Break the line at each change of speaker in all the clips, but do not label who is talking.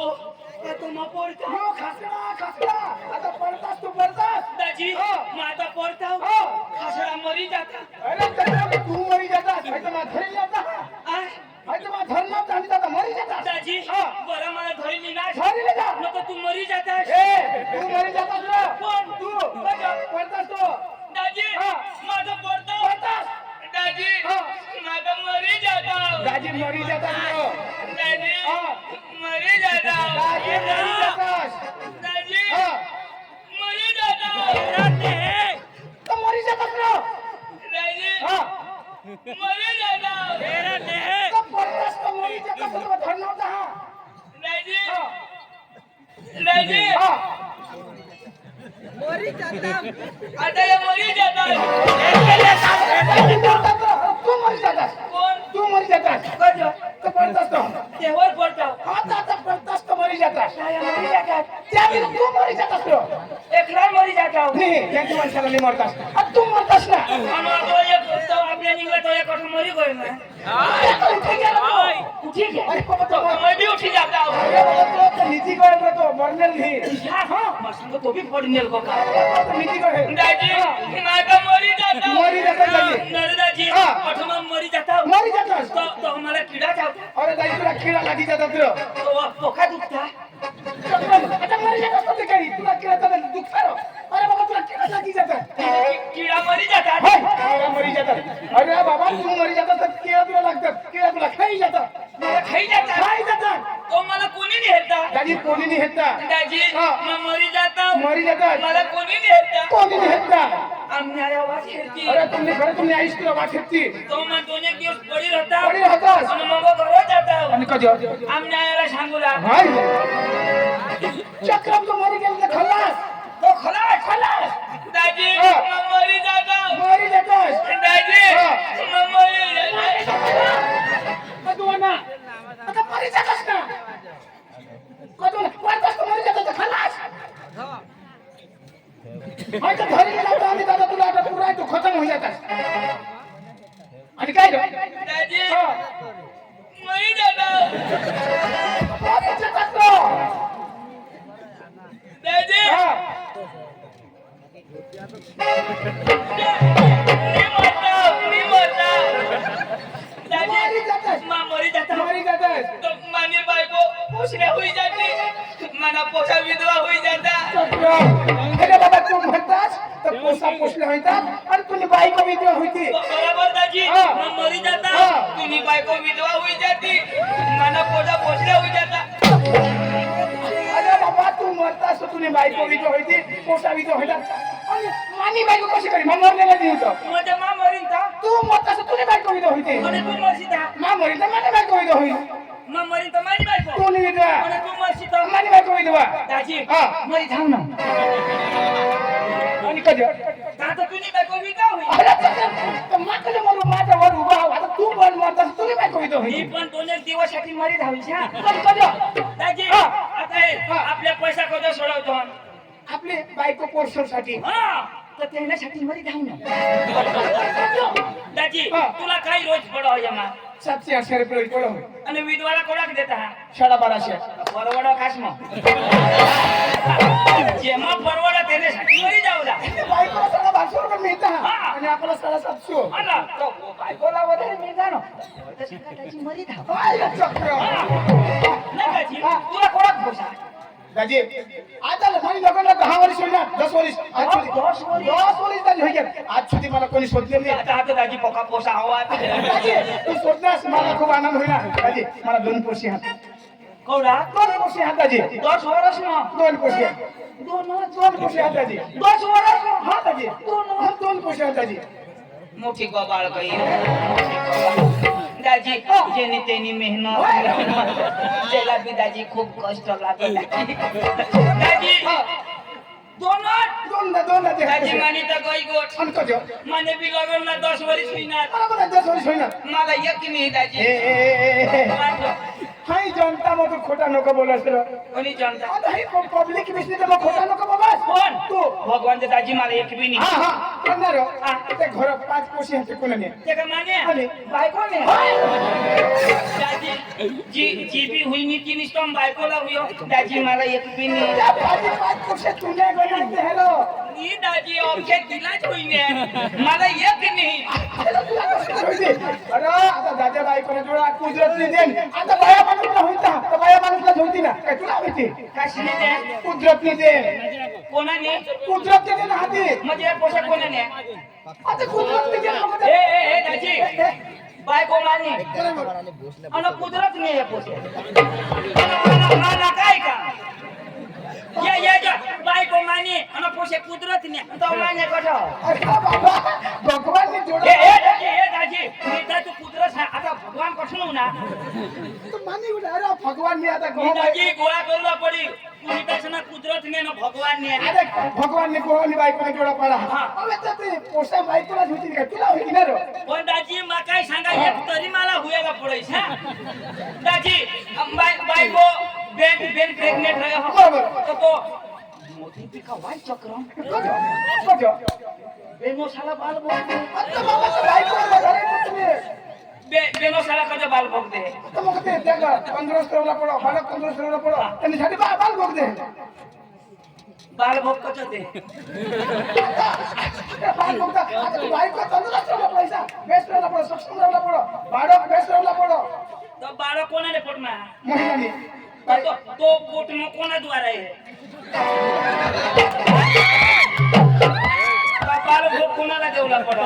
आता मग पडता
यो खासडा आता पडतास तू पडतास
दाजी मग आता पडता खासडा मरी जाता
अरे कसा तू मरी जातास आता मा धरेल जाता
आय
आता मा धरला जाणी जाता मरी जातास
दाजी बरं मला धरली ना
धरले जा
नको तू मरी जातास
ए तू मरी जातास ना
कोण
तू पडतास तू
दाजी माझं पडता
पडतास
दाजी माझं मरी जाता
दाजी मरी जातास ना
दाजी मरी जाता
दाजी मरी जातास
दाजी मरी जाता
तो मरी जातास ना
दाजी मरी जाता
तो पडतास तो मरी जातास तो धरला होता
दाजी दाजी आता या मरी जाता
तू मरी जातास
कोण
तू मरी जातास
कजो
तो पडतास तो
तेवर पडता
आता पडतास तो मरी जातास
काय मरी जाता
त्या दिवशी तू मरी जातास तो
एकला मरी जाता
नाही त्यांची माणसाला नाही मरतास आता तू मरतास ना
आम्हाला तो एक तो आपल्या निघला तो एक कठून मरी गयो ना
उठी गया अरे बाबा तो
मैं भी उठी जाता हूँ
अरे बाबा तो नीति को है तो मरने नहीं
हाँ मस्त तो भी पड़ नेल को का
तो नीति को है
दादी मैं तो मरी जाता हूँ
मरी जाता दादी
नरे दादी कठून मरी जाता हूँ
मरी जातास
तो हमारा कीड़ा जाता
अरे दादी तुला कीड़ा लगी जाता तो
तो वो पोखा दुखता
आता मरी जातास तो काही तुला कीड़ा तर दुखता रो अरे बाबा तुला कीड़ा लगी जाता
कीड़ा मरी जाता
हाय कीड़ा मरी जाता अरे बाबा तू मरी जाता तर कीड़ा तुला लागतात कीड़ा तुला खाई जाता
मला खाई जाता
खाई जाता
तो मला कोणी नाही हेरता
दादी कोणी नाही हेता
दादी मैं मरी जाता हूँ
मरी जाता
मला कोणी नाही हेरता
कोणी नाही हेता
आम्ही आवाज हेरती
अरे तुमने खरं तुमने आईस तुला वाट हेती
तो मैं दोन एक दिवस पडी राहता
पडी राहतास
आणि मग घरात जाता
आणि कधी
आम्ही आयाला सांगूला
हाय चक्रम तो मरी गेला खल्लास
तो खलास दादी मैं मरी जाता हूँ
मरी जातास
दादी मैं मरी जाता
कदुना आता मरी जातास ना कदुना वाटतास तो मरी जातास खल्लास हाय तर घरी गेला तर आम्ही दादा तुला आता पुरा तू खतम होई जातास आणि काय रे
दादी मरी जाता हूँ
मरी जातास तो
दादी मी मरता दादी
मरी जातास
मैं मरी जाता हूँ
मरी जातास
तो मानी बायको पोसण्या हुई जाती मना पोसा विधवा हुई जाता
अरे बाबा तू म्हणतास तर पोसा पोसले होतात आणि तुझी बायको विधवा होती
बराबर दाजी मैं मरी जाता तुम्ही बायको विधवा हुई जाती मना पोसा पोसण्या हुई जाता
अरे बाबा तू मरतास तर तुझी बायको विधवा होती पोसा विधवा होतात आणि मानी बायको कशी करी मरलेला नाही होतं
म्हणजे मा मरीन था
तू मरतास तर तुझी बायको विधवा होती
आणि तू मरशी था
मरी तर मानी बायको विधवा होईल
मा मरीन तर माझी बायको
तू नाही विधवा
आणि तू मरशी तर
मानी बायको विधवा
दाजी
मरी थांब ना आणि कधी
आता तुझी बायको विधवा हुई
अरे तर माकडे मरू माझ्यावर उभा हो. आता तू पण मरतास तुझी बायको विधवा
मी
होईल
पण दोन एक दिवसासाठी मरी धावली
कधी
दाजी आता हे आपल्या पैसा कधी सोडवतो
आपले बायको पोषणासाठी
तर त्यासाठी मरी धाव ना दाजी तुला काही रोज पडो यमा
700-800 रुपये पडो
आणि विधवाला कोणाक देता
1250
परवडा खास मग जेव्हा परवडा त्याच्यासाठी मरी जाऊला
बायकोला 550 रुपये मिळतात आणि आपल्याला 750
आला तो बायकोला वगैरे मी जाणो त्याची मरी धाव
काय चक्र
नाही दाजी तुला कोणाक पोसा
दाजी आता माझी लोकांना 10 वर्ष होईल 10 वर्ष आज 10 वर्ष झाली होईल आज सुधी मला कोणी शोधले नाही
आता दाजी पोका पोसा हवा
दाजी तू शोधलास मला खूप आनंद होईल दाजी मला 2 पोशी हात
कोणा
2 पोशी हात दाजी
10 वर्ष मग
2 पोशी दोन पोशी हात दाजी
10 वर्ष
हा दाजी 2 पोशी हात दाजी
मोठी गोबाळ काही दाजी जेने तेनी मेहनत त्याला बी दाजी खूप कष्ट लागत दाजी दोन दाजी माने तर गई गोट माने बी लगन ना 10 वर्ष होईना मला एक नाही दाजी
हाय जनता मग तू खोटा नको बोलास रे.
कोणी जनता
आता हे पब्लिक विषयी तर मग खोटा नको बोलास.
कोण
तू
भगवानचे दाजी मला एक बी नाही
हा हा करणार हा ते घर 5 पोशी आहे कोण नाही.
ते का माने
आणि
बायको ने
हाय.
दाजी जी भी हुई नी ती निस्तम बायकोला हुयो दाजी मला एक बी नाही
त्या 5 पोशी तुझ्या बनायचे हेलो.
नी दाजी ओके दिलाच हुई ने मला एक नाही
अरे आता दादा बायकोने जोडा कुदरत नाही देन. आता बाया माणूसला होता तर बाया माणूसला होती ना काय तुला माहिती
काशीने दे
कुदरत नाही देन.
कोणाने
कुदरत नाही देन हाती.
म्हणजे या पोषक कोणाने
आता कुदरत नाही देन मग
ए दाजी बायको माने अन कुदरत नाही आहे पोषक मला काय का ये जा बायको माने अन पोषक कुदरत नाही तो माने कठो
अरे बाबा भगवान ने जोडा
ए दाजी मी तर तू कुदरत आहे आता भगवान कठो ना
तो माने उडा. अरे भगवान ने आता
मी दाजी गोळा करूला पडी तुम्ही त्याचं कुदरत नाही ना भगवान ने
अरे भगवान ने कोणी बायकोने जोडा पडा. अबे तर ते पोषा बायकोला होती का तुला होती ना रे.
पण दाजी मला काय सांगा एक तरी मला हुयाला पडायच हा दाजी बायको बेन प्रेग्नेंट रहे हो
बरोबर.
तो मोठी पिका वाई चक्रम
कजो
बेनो साला बाल भोग दे
आता बाबा बायको घरे तुम्ही
बेनो साला कजो बाल भोग दे
आता मग ते त्या 15 स्टोरला पडो बालक 15 स्टोरला पडो आणि साठी बाल बघ दे.
बाल भोग कजो दे
बाल बघ आता तू बायको 15 स्टोरला पैसा बेस्ट स्टोरला पडो सक्षमला पडो बालक बेस्ट स्टोरला पडो
तो बाळ कोणाने पडना
महिलांनी
तो पोट में कोणा द्वारा आहे बाळ भोग कोणाला देवला पडा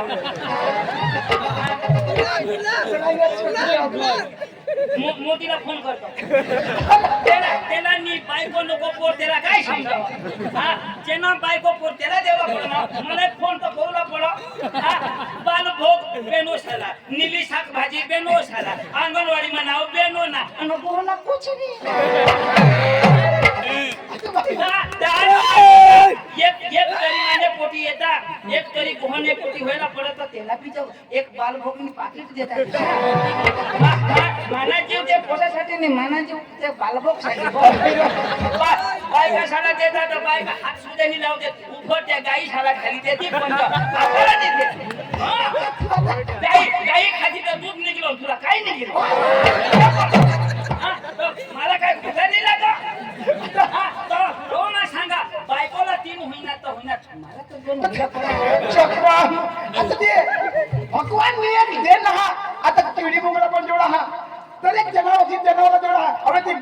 मोदीला फोन करतो त्याला नी बायको नको पोर त्याला काय समजावं हा जेना बायको पोर त्याला देवला पडो ना मला फोन तो करूला पडो हा बाल भोग बेनो साला नीली शाक भाजी बेनो साला आंगणवाडी में नाव बेनो ना अनो बोला कुछ नहीं एक तरी माने पोटी येता एक तरी गोहने पोटी व्हायला पडत त्याला बी जाऊ एक बाल भोगनी पाकिट देतात माना जीव ते पोटासाठी नाही माना जीव ते बालभोग साठी बायका शाळा देतात तर बायका हात सुद्धा नाही लावते उभं त्या गाई शाळा खाली देते पण आपल्याला देते गाई खाली तर दूध निघलो तुला काय निघलो मला काय कुठं नाही लागा तो ना सांगा बायकोला 3 होईना तर होईना मला तर 2 होईना
चक्रम. आता ते भगवान ने एक दे ना हा आता किडी मुंगळा पण जोडा हा तर एक जनावर जोडा अरे ते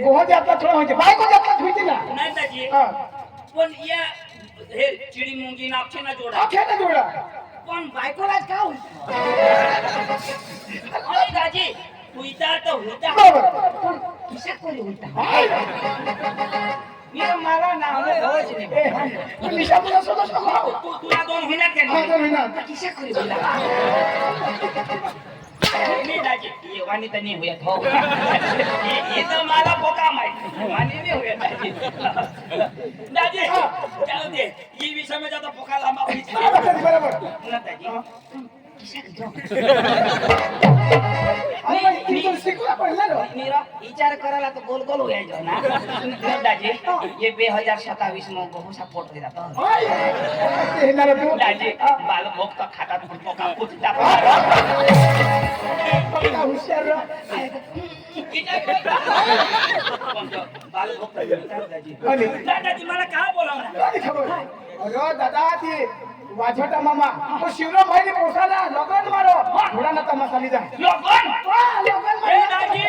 गोह जातला थोडा होते बायको जातला होती ना
नाही दाजी
हा
पण या हे चिडी मुंगी नापचे ना जोडा
अख्या ना जोडा
पण बायकोलाच का होईल अरे दाजी हुईता तर होता
बरोबर.
पण किसा कोणी होता मी तर मला नाव घ्यावंच नाही
निशा मुला सोडस नको.
तुला 2 होईना
हा, 2 होईना.
किसा कोणी होता मी दाजी ये वाणी तर नाही होत हो हे तर मला बोका माहिती वाणी नाही होत दाजी जाऊ दे ही विषय में जाता पोका लांबा होईच
बरोबर.
ना दाजी किसा घेतो
आणि इथून शिकला पडला ना.
मेरा विचार करायला तर गोल गोल व्हायचो ना दाजी ये 2027 में बहुत सपोर्ट दे जाता
हाय. ते येणार तू.
दाजी बाल भोग तर खातात पण पोका कुठता
पक्का हुशार रा.
बाल भोग दाजी
आणि
दादाजी मला काय बोलावणार
काय खबर अरे दादा ती वाझटा मामा तो शिवराम भाई ने पोसा ना लगन मारो थोड़ा ना तमाशाली जा
लोगन
लगन
हे दाजी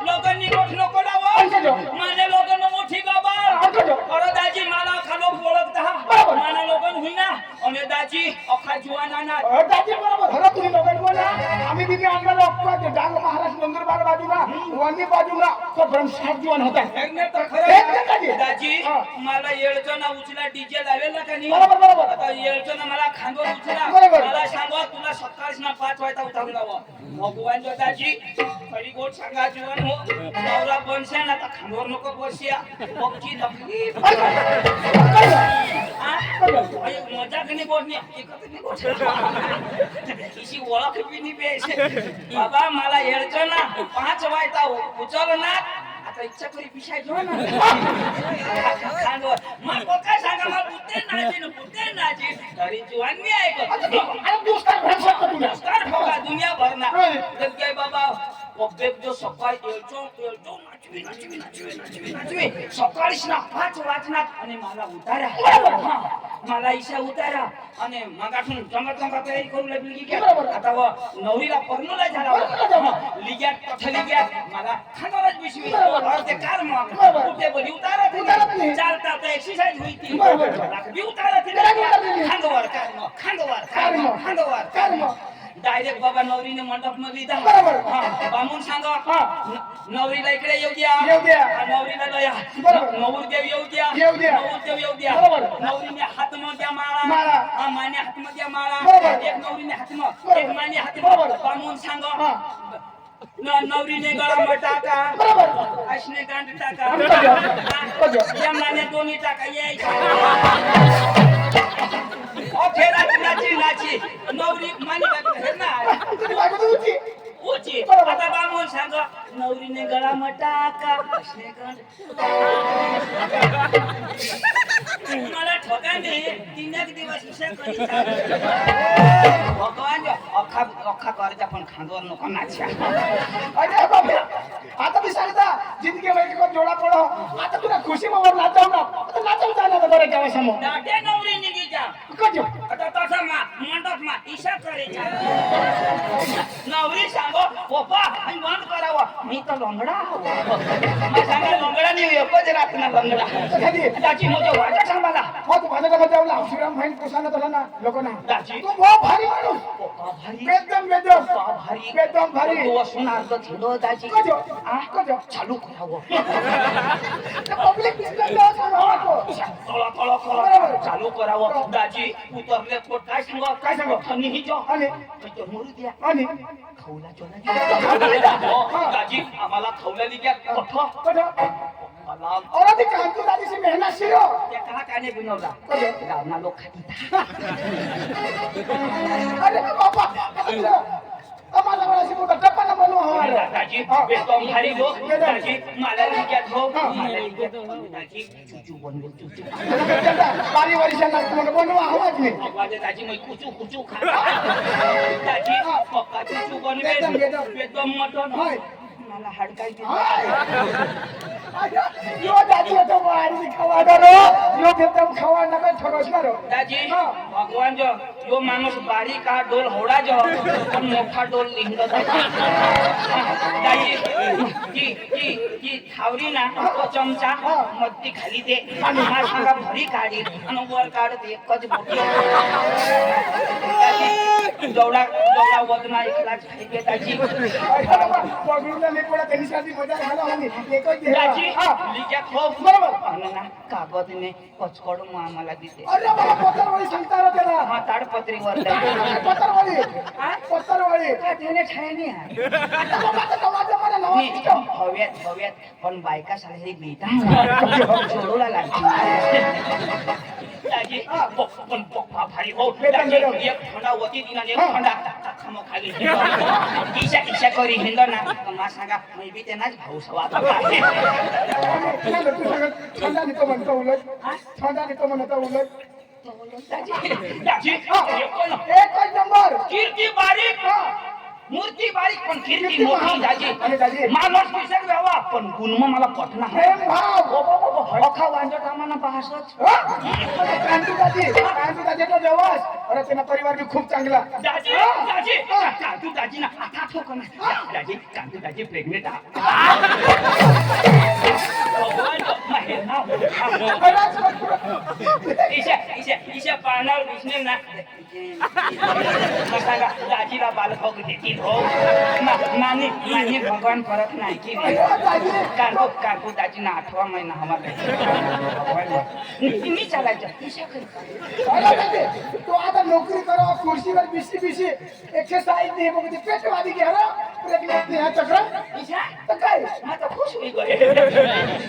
लोगननी गोठ नको लावो माझे लोगन मोठी बाबा अरे दाजी मला खालो ओळखता मला लोगन होईना आणि दाजी अखा जुवाना ना
दादी बरोबर धरा तुम्ही लगन बोला आम्ही बिबी आणला अक्का ते डांग महाराष्ट्र नंदुरबार बाजूला वन्नी बाजूला तो ब्रह्मसाद जीवन होता
एकने तर खरं दाजी मला येळचं ना उचला डीजे लावेल ना का नाही
बरोबर
आता येळचं ना मला खांदो उचला
बरोबर.
मला सांगवा तुला सकाळच ना 5 वाजता उठावून जावं भगवान दादाजी खरी गोट सांगा जीवन हो नवरा बनशा ना आता खांदवर नको बसया बघची नकली मजाक नाही बोलणी हकीकत नाही बोलणी इशी ओळख बी नाही बेस बाबा मला येळचं ना 5 वाजता उचल ना आता इच्छा करी पिशाय जो ना खांदवर मग काय सांगा मला बुद्धी नाची तरी जीवन मी ऐकत
अरे दुष्काळ भरसत का तुला
नमस्कार बघा दुनिया भरना तर काय बाबा पब्लिक जो सकाळी येतो नाचवी सकाळीच ना 5 वाजनात आणि मला उतारा मला ईशा उतारा आणि मगातून जंगल तयारी करू लागली की आता नवरीला पर्णला झाला लिग्यात कथली घ्या मला खानावरच बिशवी ते कार मग कुठे बोली उतारा चालता तर एक्सरसाइज होईती उतारा खांदवर डायरेक्ट बाबा नवरीने मंडप मध्ये बामून सांगा नवरीला इकडे येऊ द्या नवरीला लया नवरदेव येऊ द्या नवरीने हातमध्ये माळा माने हातमध्ये माळा एक नवरीने हातम एक माने हातम बामून सांगा नवरीने गळा टाका अशने गांड टाका या माने दोन्ही टाका यायचं नाची नवरी मानी उची आता बामून सांग नवरीने गळा टाका मला ठोकाने 3 दिवस भगवान अख्खा करायचा पण खांदवर नको नाच्या
अरे बाबा आता मी सांगता जिंदगी मध्ये कोण जोडा पडो आता तुला खुशी मोवर नाचव ना आता नाचव जाना तर बरे गावा समोर
दाटे नवरी निघीचा
कजो
आता तसा मंडप मा इशा करायचा नवरी सांगो पप्पा आणि बंद करावा मी तर लंगडा मला सांगा लंगडा नाही एकच रात ना लंगडा
कधी
दाची मोठे वाजा सांग मला
हो तू माझ्या गावात जाऊला श्रीराम भाई प्रसन्न झाला ना लोक ना
दाची
तू बहुत भारी माणूस
भारी
एकदम भारी
तू असून अर्ध झेलो दाची
कजो
कजो चालू करावं
पब्लिक डिस्प्ले सांगावं
थोडा चालू करावं दाजी उतरले पोट काय सांग आणि ही जो
आणि
मरू द्या
आणि
खवला चोला दाजी आम्हाला खवल्याली घ्या
और ते कांतू दादी से मेहनत शिरो
त्या कहा काने बनवला गावना लोक खाती
अरे बाबा आम्हाला मला शिकवता टप्पाला बनवा हवा
दाजी बेतम भारी लोक दाजी मला लिग्यात हो दाजी चुचू बनवे चुचू
बारी वर्षांना तुम्हाला बनवा हवाच नाही
माझे दाजी मी कुचू खा दाजी पक्का चुचू बनवे बेतम मटन
होय
मला हडकाय
यो दाजी तो वारी खावा दरो यो बेतम खावा नका ठगस करो
दाजी भगवान जो यो माणूस बारीक हा डोल होडा जो पण मोठा डोल लिंग दाजी की थावरी ना तो चमचा मत्ती खाली दे आणि हा सांगा भरी काढी आणि वर काढत एकच बोटी दाजी जवळा वजना एकलाच खाली दाजी
पगडूला लेकोडा त्यांनी साठी मजा घाला आणि एकच
दाजी लिग्यात हो बरोबर आणि ना कागदने पचकड आम्हाला दिते
अरे बाबा पत्तरवाळी सांगता रे त्याला
हा ताडपत्रीवर
पत्तरवाळी
काय त्याने ठाणे
आता बाबा तर माझा मला नवा सिस्टम
हव्यात पण बायका सारे बेटा सोडूला लागली दाजी पण पप्पा भारी हो दाजी एक थंडा होती दिना एक थंडा खामो खाली ईशा करी हिंदो ना मा सांगा मी बी त्यांनाच भाऊ सवा
थंडा निको म्हणतो उलट थंडा निको म्हणतो उलट
दाजी
एकच नंबर
कीर्ती बारीक मूर्ती बारीक पण कीर्ती मोठी दाजी माणूस पिसक व्हावा पण गुणम मला पटना
प्रेम भाव
अखा वांजट आम्हाला पाहसच
कांतू दाजीचा जवास अरे त्यांना परिवार भी खूप चांगला
दाजी कांतू दाजी ना आता ठोकन दाजी कांतू दाजी प्रेग्नेंट ईशा पाळणार विष्णू ना सांगा दाजीला बालभोग देतील हो नानी नानी भगवान परत नाही की काकू काकू दाजीना 8वा महिना आम्हाला मी चालायचं
तो आता नोकरी करो खुर्शीवर बिशी बिशी एक्सरसाइज नाही बघ ते पेटवादी घ्या ना प्रेग्नेंट नाही चक्र तर काय
आता खुश होई गए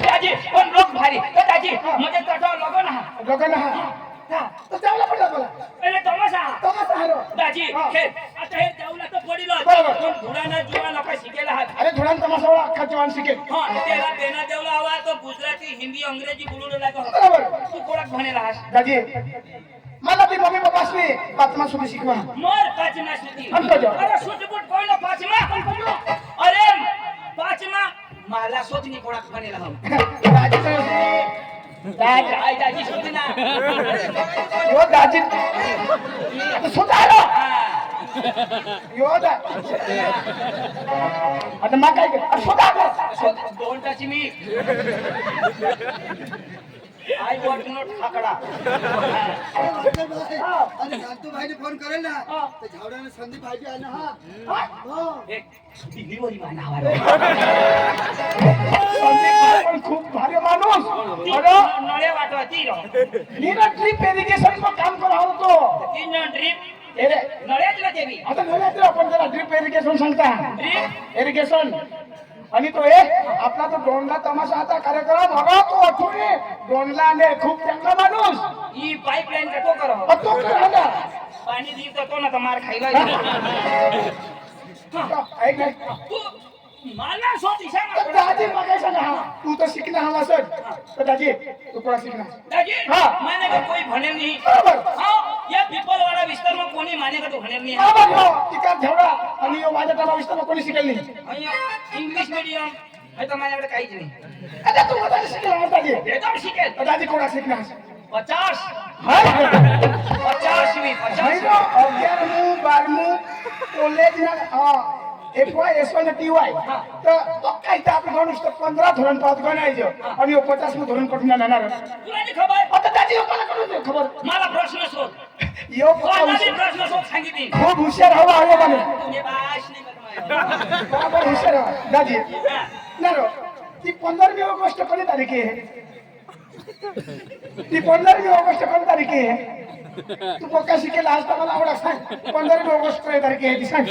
दाजी पण लोक भारी तर दाजी मध्ये तटाव लगन हा
लोकांना तर चांगला पडला मला
पहिले तमाशा
तमाशा हारो
दाजी हे आता हे जाऊला तर पडिलो
बरोबर.
पण धुराना जुवा नका शिकेला हात
अरे धुरान तमाशावाला अख्खा जवान शिकेल
हा त्याला बेना देवला हवा तो गुजराती हिंदी अंग्रेजी बोलू लागो
बरोबर
तू कोणाक म्हणेला हास
दाजी मला ती मम्मी पप्पासनी पाचमा सुद्धा शिकवा
मोर पाचमा सुधी
हमको जो.
अरे सुटबुट कोण पाचमा अरे पाचमा मला सोचनी कोणाक म्हणेला हम
दाजी तर
दाजी आई दाजी सोचनी ना
यो दाजी सुधारो यो दा आता मा काय कर सुधारो
दोन टाची मी आई वॉट नॉट खाकडा
आणि कांतू भाईने फोन करेल ना तर झावड्याने संदीप भाईजी आहे ना हा
एक डिलिव्हरी मानावर
पण खूप भारी माणूस अरे
नळे वाटवती
नीना ट्रिप इरिगेशन मध्ये काम करत होतो
तीन जण ट्रिप
अरे
नळ्यातला देवी
आता नव्यात आपण जरा ड्रिप इरिगेशन सांगता
ट्रिप
इरिगेशन आणि तो एक आपला तो दोनला तमाशा आता कार्यक्रम बघा तो अठवणी दोनला ने खूप चांगला माणूस
ही पाईपलाईन का तो करो
तो करा ना
पाणी दिल तो ना तर मार खायला
ऐक नाही
तू मला सोच इशा
तर दाजी बघायचं ना तू तर शिकणार हवा सर तर दाजी तू कोणा शिकणार
दाजी
हाँ.
माने का कोई भनेल नहीं
बरोबर
हाँ या पीपल वाला विस्तार में कोणी माने का तो भनेल नहीं
बरोबर हो तिका ठेवला आणि यो माझ्या टाला विस्तार कोणी शिकेल नाही
અહીંયા इंग्लिश मीडियम है तो माझ्याकडे काहीच नाही
आता तू मला शिकला दाजी
हे तर शिकेल
तर दाजी कोणा शिकणार
50
हाय
50 मी 50
महिनो 11मु 12मु कॉलेज ना FY SY TY तर तो काय ते आपण म्हणू शकतो 15 धोरण पास गणायचं आणि 50 मु धोरण कुठून आणणार
तुला नाही खबर
आता दाजी मला करून खबर
मला प्रश्न शोध
यो
कोणाला प्रश्न शोध सांगितली
खूप हुशार हवा आहे म्हणे
तुम्ही भाष नाही करत
बरोबर हुशार हवा दाजी नारो ती 15 ऑगस्ट कोणी तारीख आहे ती 15 ऑगस्ट कोणी तारीख आहे तू पक्का शिकेल आज तर मला आवडा सांग 15 ऑगस्ट कोणी तारीख आहे ती सांग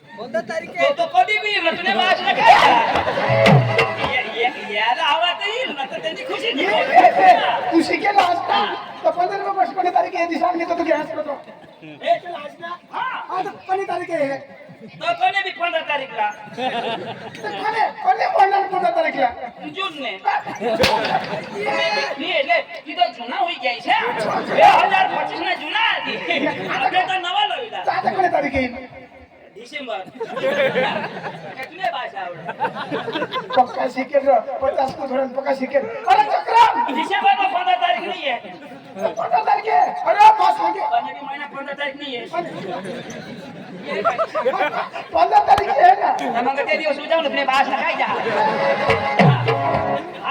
कोणत्या तारीख
तो कधी बी मग तुने भाष नाही काय याला हवा तर येईल ना तर त्यांची खुशी नाही
तू शिकेल आज तर 15 ऑगस्ट कोणी तारीख आहे ती सांग नाही तर तू घ्यास करतो
हे तुला आज ना हा
आज कोणी तारीख आहे
तो कोणी बी 15 तारीखला
कोणी बोलणार 15 तारीखला
जून ने ये ले तिथं जुना होई गई છે 2025 ના જૂના હતી આપણે તો નવા લોઈલા
आता कोणी तारीख आहे
डिसेंबर કેટલે ભાષા આવડે
पक्का शिकेल 50 को धोरण पक्का शिकेल अरे चक्रम
डिसेंबर में 15 तारीख नहीं है
15 तारीख है अरे बस हो गया
बनवी महीना 15 तारीख नहीं है
15 तारीख है ना
मग ते दिवस उजावलं तुने भाषा काय जा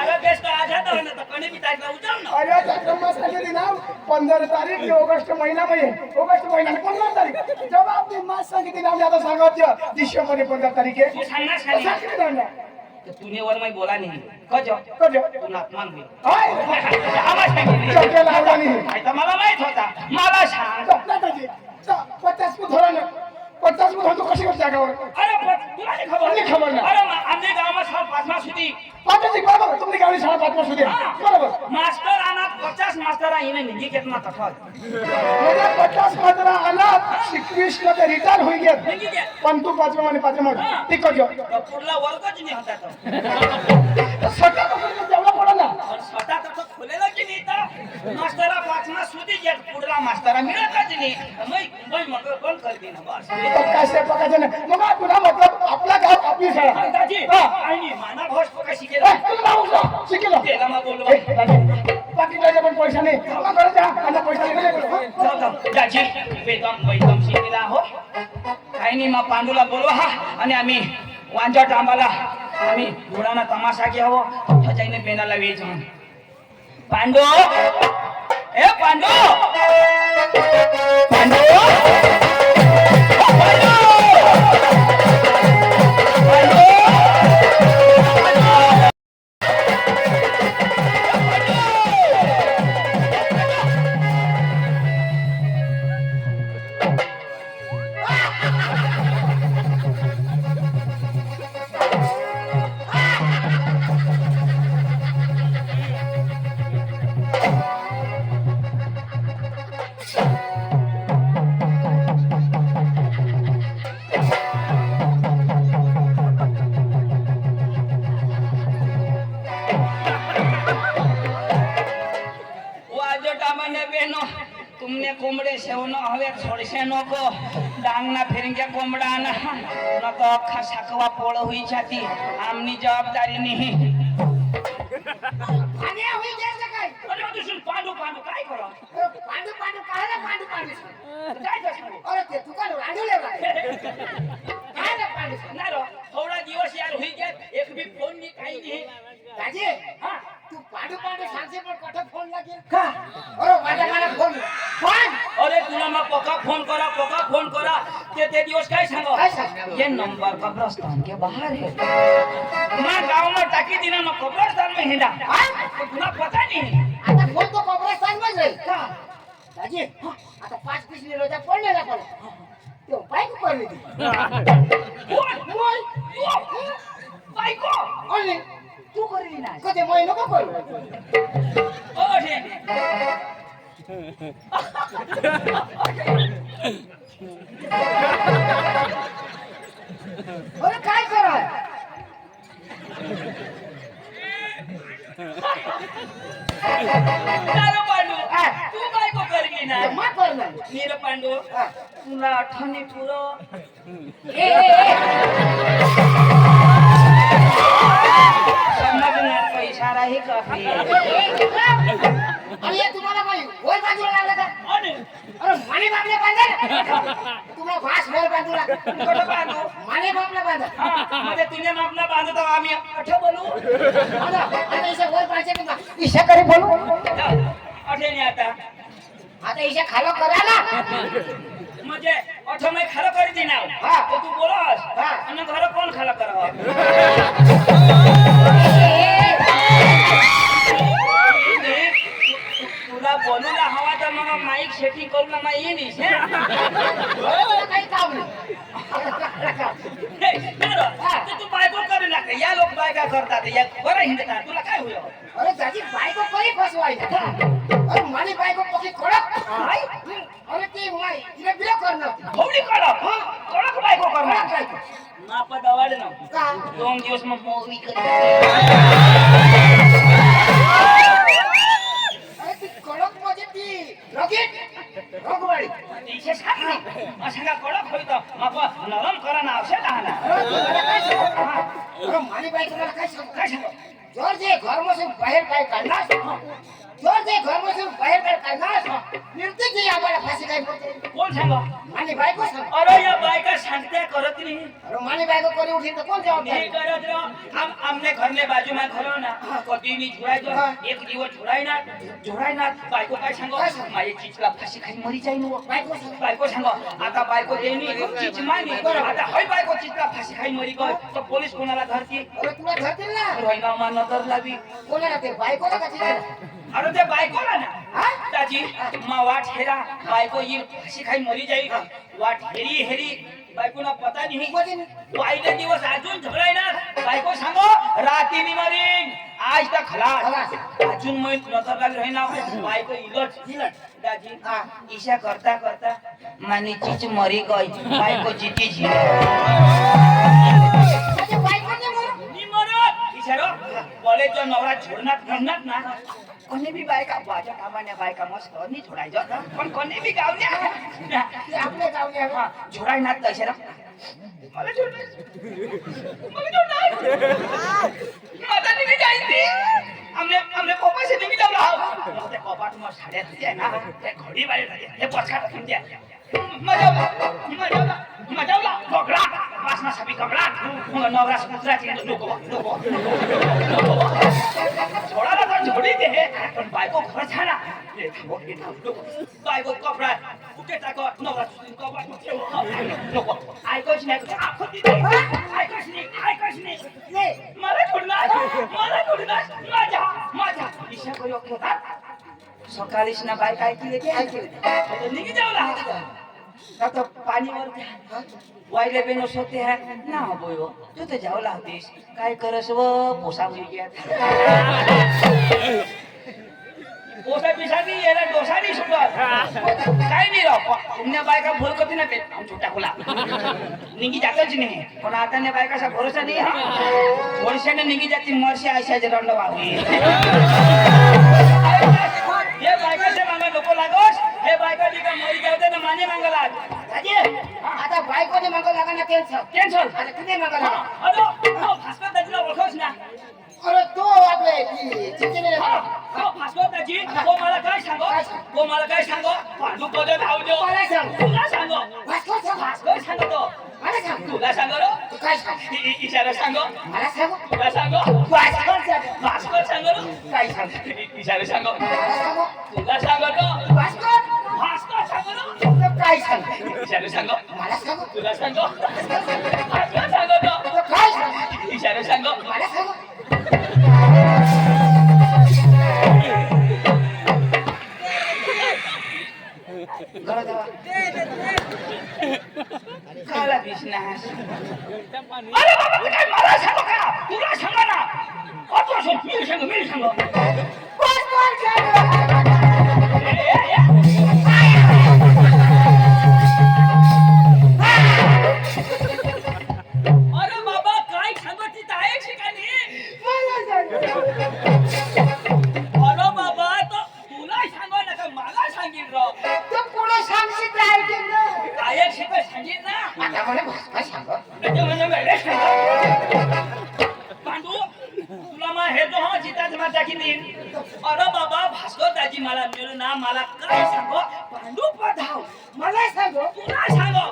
अरे देश तो आजाद हो ना तो कोणी बी तारीखला उजाव ना
अरे चक्रम सांगितली ना 15 तारीख ऑगस्ट महिना मध्ये ऑगस्ट महिना 15 तारीख जवाब दी मास सांगितली ना आता सांगायचं डिसेंबर मध्ये 15 तारीख आहे
तू सांगणार खाली
सांगितलं ना
तर तूने वर मी बोला नाही कजो
कधी
तू नातमान होईल
हाय
आवाज सांगितली
चक्के लावला नाही
नाही तर मला माहित होता मला सांग
चपला त्याची 50 को धोरण 50 को धोरण तू कशी करते जागावर
अरे तुला नाही खबर
नाही खबर ना.
अरे आमच्या गावात साल 5 સુધી
पाठवते बरोबर तुम्ही गावी 5:30 सुधी बरोबर
मास्टर आना 50 मास्टर आहे नाही केतना तफावत
म्हणजे 50 मात्र अनाथ शिकवीस मध्ये रिटायर होई गेल
नाही के
पण तू पाचवा आणि पाचवा ती कजो
पुढला वर्गच नाही होता तो
स्वतः तो जेवढा पडा ना
पण स्वतः तर खोलेला की नाही तर मास्टरला 5 સુધી जे पुढला मास्टरा मिळतच नाही मग मग कोण करते ना बस
कसे पकायचं नाही मग तुला मतलब आपला गाव आपली शाळा
दाजी
हा.
आणि माना भाष पका
ए,
शिकेला
तुला नाव शिकलो
त्याला मग बोलवा
बाकी पण पैसा नाही मग घरी जा आणि पैसा नाही
दाजी वेदम शिकेला हो काही नाही मग पांडूला बोलवा हा आणि आम्ही वांजा टांबाला आम्ही घोडाना तमाशा घ्यावं फजाईने पेनाला वेच म्हणून पांडू ए पांडू पांडू વાજો ટામને બેનો तुमने कोंबडे सेवनो हवे छोडशे नको डांगना फेरिंग्या कोंबडाना नको अख्खा साकवा पोळ होई छाती आमनी जबाबदारी नाही
आणि होई जायचं काय
अरे दुसरी पांडू पांडू काय करो
पांडू पांडू काय पांडू पांडू
काय करतो
अरे ते तू काय रांडवले काय रे पांडू
ना रो थोडा दिवस यार होई गेल एक भी फोन नाही काही नाही
दाजी
हा
तू पांडू पांडू सांगते पण कुठे फोन लागेल का अरे मला फोन फोन
अरे तुला मग पक्का फोन करा ते दिवस काय सांगो
काय सांगणार?
ये नंबर कब्रस्तान के बाहर है ना गांव में टाकी दिना में कब्रस्तान में हिंडा तो तुला पता नहीं
आता फोन तो कब्रस्तान में जाईल का दाजी आता 5 पिछली रोजा पडलेला पण तो बाईक पडली ती
बोल बायको
ओले
तू करली ना
कधी मोय नको करू
ओ हे
अरे काय करा
तारो पांडू तू बायको करली ना
मग करणार
नीर पांडू तुला आठवणी पुरो समजणार का इशारा ही काफी
अरे तुम्हाला काही वर बाजूला लागला का
अरे
अरे माने बाबले बांधा तुम्हाला भास वर बाजूला
कुठं बांधू
माने बाबले बांधा
म्हणजे तुझे मापला बांधतो आम्ही अठे बोलू
आता इसे वर पाहिजे का इशा करे बोलू
अठे नाही
आता इशा खालो करा ना
म्हणजे अठे मी खरं करी देना
हा.
तो तू बोलस
हा.
आणि घर कोण खाला करावा तुला बोलूला हवा तर मग माईक सेटिंग करून मग येईन
काही काम नाही
तू बायको करू नका या लोक बायका करतात या बरं हिंडतात तुला काय होईल
अरे दादी बायको करी फसवायचा अरे माने बायको पकी कडक अरे ती माय तिला बिल करणार
होली कडक कडक बायको करणार
बायको
माप दवाड ना
का
2 दिवस मग मोवी
अरे ती कडक म्हणजे ती रॉकेट रॉकवाडी
तिचे सांग अशा कडक होईत माप नरम करा आवश्यक आहे
अरे माने बायको मला काय सांग जोर जे घरमधून बाहेर काय काढणार जोर जे घरमधून बाहेर काय काढणार निर्देश जी आम्हाला फाशी काय बोलते
कोण सांग
माने बायको सांग
अरे या बायका सांगते करत नाही
अरे माने बायको करी उठी तर कोण जबाबदार
नहीं करत रहो हमने घर में बाजू में घरो ना कभी नहीं छुड़ाई एक दिवस छुड़ाई ना बायको काय सांगो माझी चिचला फाशी खाई मरी जाई नो बायको सांगो आता बायको देनी चिच मानी आता होय बायको चिचला फाशी खाई मरी गय तो पोलीस कोणाला धरती
अरे तुला धरतील ना
रोहिना मान नजर लावी
कोणाला ते बायकोला का तिला
अरे ते बायकोला ना दाजी मा वाट हेरा बायको येईल फाशी खाई मरी जाई वाट हेरी बायकोला पता नाही पहिले दिवस अजून झगडाय ना बायको सांगो रातीनी मरीन आज तर खलास अजून मैं नजर लागली रही ना बायको इलट दाजी ईशा करता मानी चीच मरी गई बायको जीती जी नी मरत इशारो बोले जो नवरा छोडणार ना कोणी भी बायका बाजा कामाने बायका मस्त नहीं छोडायचो पण कोणी भी गावल्या
आपले गावले
छोडाय ना तशा मला माता निघी जायची हमने पप्पा से निघी जाऊ ते कपाट मग साड्या तुझ्या ना ते घडी बाहेर हे पछाड तुमच्या मजावला बगडा वासना सभी कपडा मग नवरा कुत्र्याची नको छोडाला तर छोडी दे पण बायको खरं छाना बायको कपडा कुठे टाको नवरा कपडा नको ऐकच नाही ऐकच नाही मला सोडणार माझ्या इशा करू होता सकाळीच ना बायक ऐकली की निघी जाऊ आता पाणीवर द्या वाईले बेनोस होते है ना बोयो तू तर जावला होतीस काय करस व पोसा मुलगी पोसा पिसानी याला डोसानी सुटत काय नाही राव पुण्या बायका भूल करते ना पेट छोटा खुला निघी जातच नाही पण आता ने बायकाचा भरोसा नाही हा वर्षाने निघी जाते मर्षी आशाचे रंड वावी हे बायकाचे मांगा नको लागोस हे बायका तिका मरी जाते ना माने मांगा लाग
दाजी आता बायकोने मागं लागा ना कॅन्सल आता किती मागं लागा
अरे भास्कर दाजीला ओळखोस ना
अरे तो आपले चिचिने
भास्कर दाजी तो मला काय सांगो पांडू पद धाव दो
मला सांग
तुला सांगो
भास्कर
सांगतो
मला सांग
तुला सांगो रो
तू काय सांग
इशारा सांगो
मला सांग
तुला सांगो भास्कर सांगो रो
काय सांग
इशारा सांगो
मला सांग
तुला सांगो तो
भास्कर
सांगो रो
तू काय सांग
इशारा सांगो
मला सांग
तुला सांगो भास्कर सांगो तो
तू काय सांग
इशारा सांगो
मला सांग घरात जावा
काला बिझनेस अरे बाबा तू काय मला सांगो का तुला सांगा ना अतो सो मी सांगो अरे बाबा काय सांगत ती आहे ठिकाणी अरे बाबा तो तुला सांगो ना का मला सांगील रो
तू पुढे सांगशील ऐकेल ना
काय शिकाय सांगील ना
आता मला भास्कर सांग
त्याच्या म्हणजे वेळे सांगो पांडू तुला मा हे तो हा जिताच माझा किती अरे बाबा भास्कर दाजी मला मिळू ना मला काय सांगो पांडू पधाव
मला सांग
तुला सांगो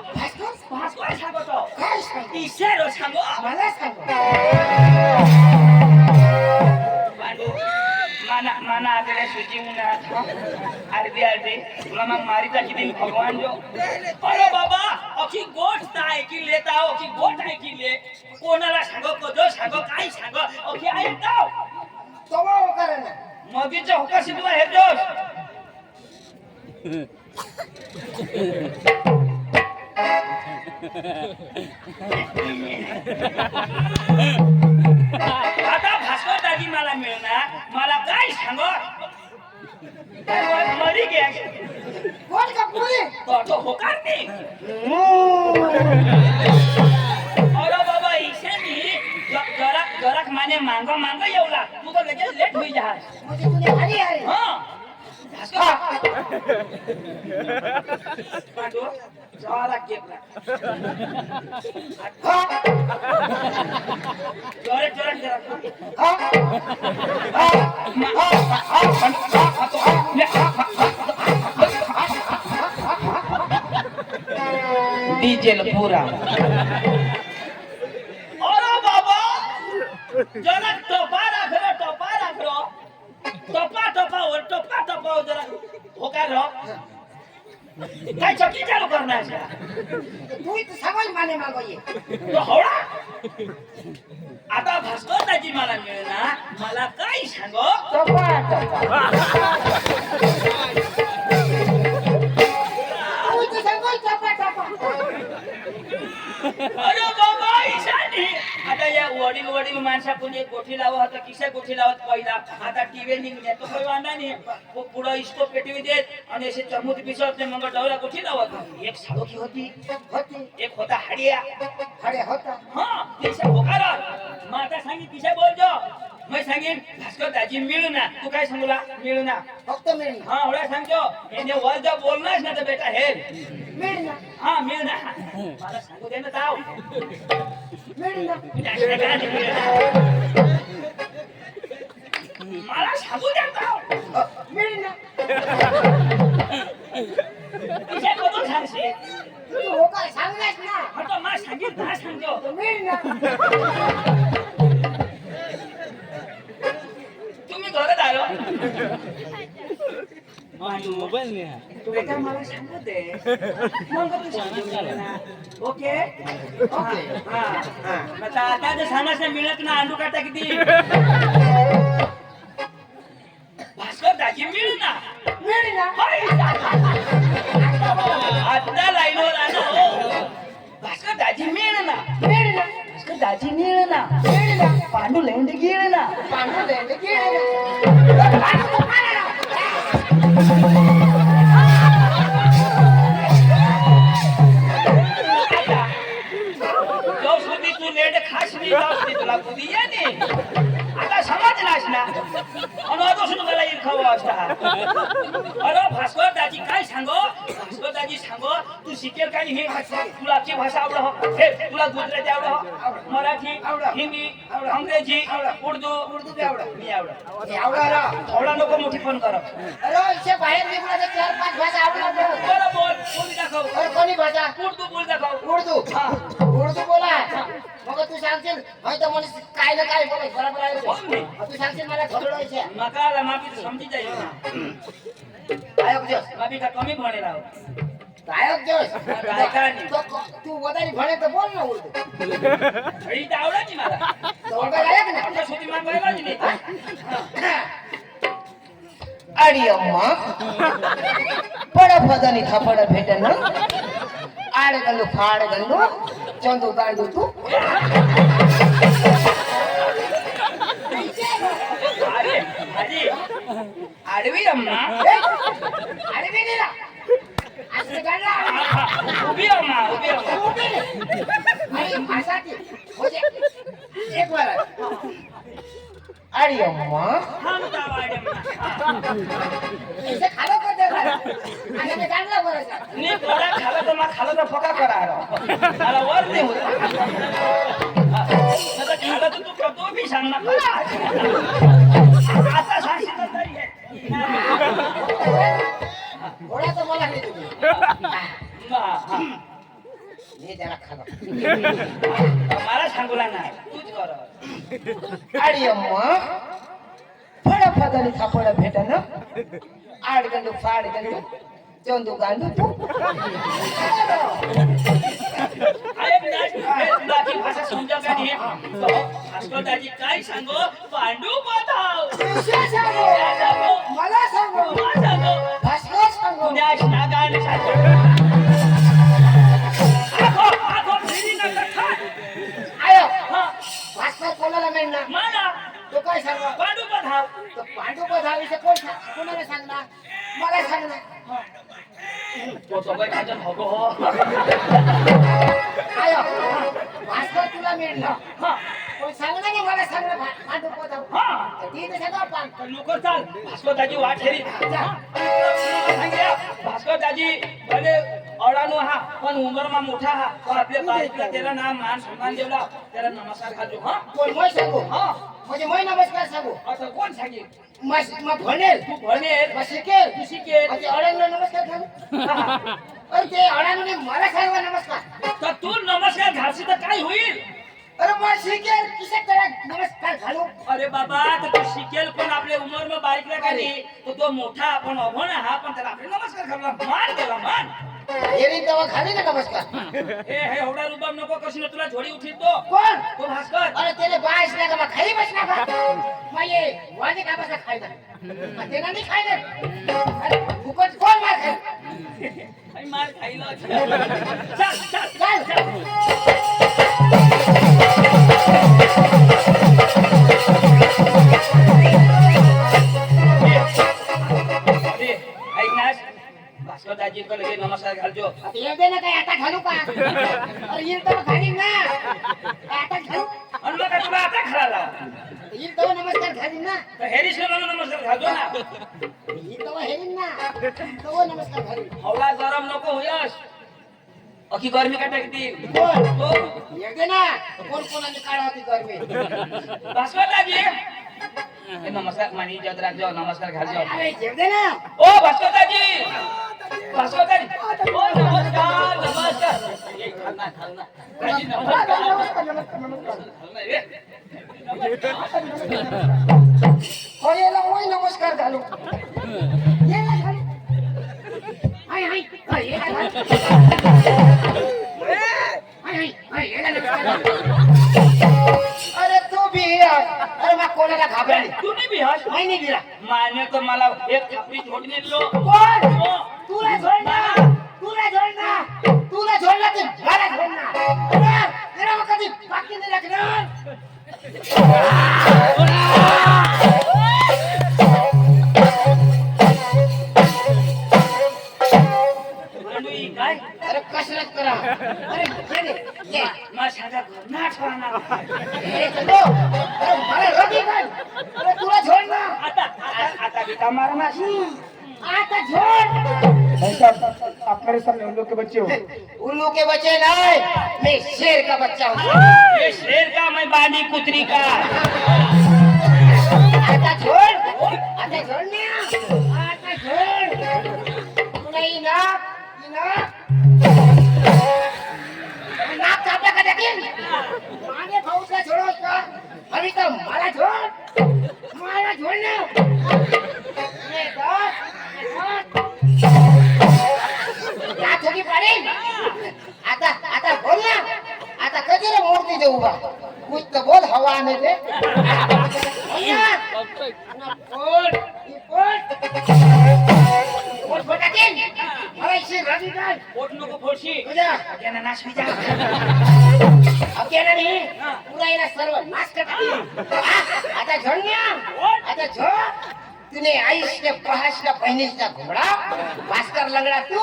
भास्कर
सांगो तो
काय सांग
इशेरो सांगो
मला सांग
पांडू माना आदरे सुजी मुना अर्धी तुला मग मारीचा किती भगवान जो अरे बाबा अखी गोष्ट आहे की लेता अखी गोष्ट आहे की ले कोणाला सांगो कदो सांगो काय सांगो अखी ऐकताव
तो करे ना
मगीच्या हुकाशी तुला हे दोष आता भास्कर दाजी मला मिळणार मला काय सांगो मरी गे
कोण का पुरी
तो होकार नाही अरे बाबा ईशानी जरा माने मांग येवला तू तर लगेच लेट होई जहाज
म्हणजे तुझे खाली आहे
हां पांडू जरा केपला जरा डीजेल पूरा अरे बाबा जरा टोपा राख रो टोपा जरा होकार रो काय चक्की चालू करणार
तू इथं सगळं माने मागो ये
तो हवळा आता भास्कर दाजी मला मिळणार मला काय सांगो
तू इथं सगळं टपा
अरे बाबा ईशानी आता या वडील माणसा कोणी एक गोठी लावत होता किशा गोठी लावत पहिला आता टीव्ही निघल्या तो काही वांदा नाही पुढं इस्टो पेटवी देत आणि असे चमूत पिसवत मग डवला गोठी लावत एक साडोखी होती एक होता हाडिया
होता
हा तिशा होकार मग आता सांगित तिशा बोलतो मैं सांगेन भास्कर दाजी मिळू ना तू काय सांगूला मिळू ना
फक्त मिळणं
हा एवढा सांगतो याने वर जर बोलणारच ना तर बेटा हे
मिळणं
हा मिळू ना मला सांगू दे ना ताव
मिळणं
मला सांगू दे ताव
मिळणं
तिच्या कधून सांगशील
तू हो काय सांगलास ना
आता मला सांगितलं ना सांगतो
मिळणं
तुम्ही घरात आलो
मोबाईल नाही
तू बेटा मला सांगू दे मग तू सांगू ना ओके हा आता जर सांगायचं मिळत ना अंडू काटा किती भास्कर दाजी मिळू ना
मिळणं
आता लाईनवर आलो दाजी मिळना पांडू लेंड गिळना जो सुधी तू लेंड खास नाही जाऊ तुला कुदी ये नाही आता समजलास ना आणि आता सुद्धा मला इरखावा असता अरे भास्कर दाजी काय सांगो भास्कर दाजी सांगो तू शिकेल काय हे तुला आमची भाषा आवड हो हे तुला गुजराती आवड हो मराठी हिंदी अंग्रेजी उर्दू मी आवड नको मोठी फोन कर
बाहेर निघून 4-5 भाषा आवडतात
बरं बोल कोणी दाखव
कोणी भाषा
उर्दू बोल दाखव
उर्दू बोला मग तू सांगशील माहिती मला काय ना काय बोलाय बरोबर आहे तू सांगशील मला घडवायचे
मका आला माफी समजी जाईल
गायक जोश
माफी का कमी म्हणे राव
गायक जोश
गायकाने
तू वदारी भणे तर बोल ना उर्दू
घडी तर आवडायची मला
तो गायक ना
आता सुधी मान पाहिजे नाही
अडी अम्मा पड फदानी थापड भेटन आड गल्लू फाड गल्लू चंदू गांडू तू
अरे अरे आडवी अम्मा
अडवी गेला असं गाणं
उभी अम्मा
आणि भाषा ती म्हणजे एक वार अडी अम्मा
थांबता वाडे
इसे खालं करते आणि मी गाणं बोलायचं
नी थोडा खाला तर मग खाला तर फका करा मला वर नाही होत आता खाला तर तू करतो बी सांग ना आता सांगशील तर तरी आहे.
थोडा तर मला नाही तुम्ही
हा.
मी त्याला खालं
मला सांगूला नाही तूच कर
अडी अम्मा फडा फदानी थापड भेटन आड गंडू फाड गंडू चंदू गांडू तू
अरे तुला ती भाषा समजा का नाही भास्कर दाजी काय सांगो पांडू बधाव
मला सांगू
सांगो
भास्कर सांगू
पुण्या नागाने सांगो आखो फिरी नका खा
आयो
हा
भास्कर कोणाला मिळणार
मला
तो काय सांगणार
पांडू बधाव
तो पांडू बधावीचे कोणाला सांगणार मला सांगणार
तो तो काय खाजन हगो हो
आयो भास्कर तुला मिळणार
हा
कोण सांगणार नाही मला सांगणार पांडू बधाव
हा
ठीक आहे सांगा पांडू
लवकर चाल भास्कर दाजी वाट हेरी भास्कर दाजी भले अडाणू हा पण उमरमा मोठा हा पण आपल्या बारीकला त्याला ना मान सन्मान देवला त्याला नमस्कार घालतो हा
कोण मै सांगू
हा
म्हणजे मै नमस्कार सांगू
आता कोण सांगेल
मग म्हणेल
तू म्हणेल
मग शिकेल
तू शिकेल
म्हणजे अडांगला नमस्कार घालू अरे ते अडांगने मला सांगा नमस्कार
तर तू नमस्कार घालशील तर काय होईल
अरे मग शिकेल किसे त्याला नमस्कार घालू
अरे बाबा तर तू शिकेल पण आपल्या उमर में बारीकला का नाही तर तो मोठा आपण अभण हा पण त्याला आपले नमस्कार घालला मान दिला मान
येरी तेव्हा घाली ना नमस्कार
हे एवढा रुबाब नको कशी तुला झोडी उठील तो
कोण
तो भास्कर
अरे त्याला बायस ना का मग खाली बसला का मग ये वाजे का बसा खायला मग ते नाही खायला अरे फुकट कोण मार खाय
आई मार खाईला चल चल
चल
अरे ऐक ना भास्कर दाजी को लगे नमस्कार घालजो
आता ये दे ना काय आता घालू का अरे येईल तर घालीन ना आता घालू
आणि मग तुला आता खराला
येईल तर नमस्कार घालीन ना
तर हेरीश नमस्कार घालजो ना
येईल तर हेरीन ना तो नमस्कार घालीन
हवला गरम नको होयस अखी गर्मी का टाकती
कोण
तो
ये दे ना कोण कोणाने काढा होती गरमी
भास्कर दाजी ए नमस्कार मानी जद राखजो नमस्कार घालजो
अरे ये दे ना
ओ भास्कर दाजी भास्कर दाजी ओ नमस्कार नमस्कार ये खाना दाजी नमस्कार खाना रे
हो येला ओय नमस्कार घालू येला घालू हाय हाय येला घालू हाय येला नमस्कार अरे तू भी अरे मग कोणाला घाबरली
तू नाही बिहास
नाही नाही गिरा
मान्य तर मला एक थापडी झोडणी लो
कोण
हो.
तुला झोडणार तुला झोडणार ते मला झोडणार अरे मग कधी बाकी नाही राखणार
माझ्या घर ना ठेवणार
अरे तुला छोड़ ना
आता बिता मारना
आता छोड़
भाई साहब आप मेरे सामने उन लोग के बच्चे हो
उल्लू के बच्चे नहीं मैं शेर का बच्चा हूँ
ये शेर का मैं बानी कुतरी का
आता छोड़ ना आता छोड़ नहीं ना नाक कापला का देखील मागे भाऊला छोड़ो उसका अभी तो माला छोड़ ना ये क्या थोड़ी पड़ेल आता बोल ना आता कधी रे मूर्ती देऊ बा कुछ तो बोल हवा आने दे बोल फटाकेन अरे इसे राजी कर
पोट नको फोडशी
तुझा
त्यानं नाश होई जा
अब क्या नहीं पूरा ये सर्व नाश कर आता झोड़ना आता झोड़ तूने आईश ने पहाश ने पहनीश ने घुमड़ा भास्कर लंगड़ा तू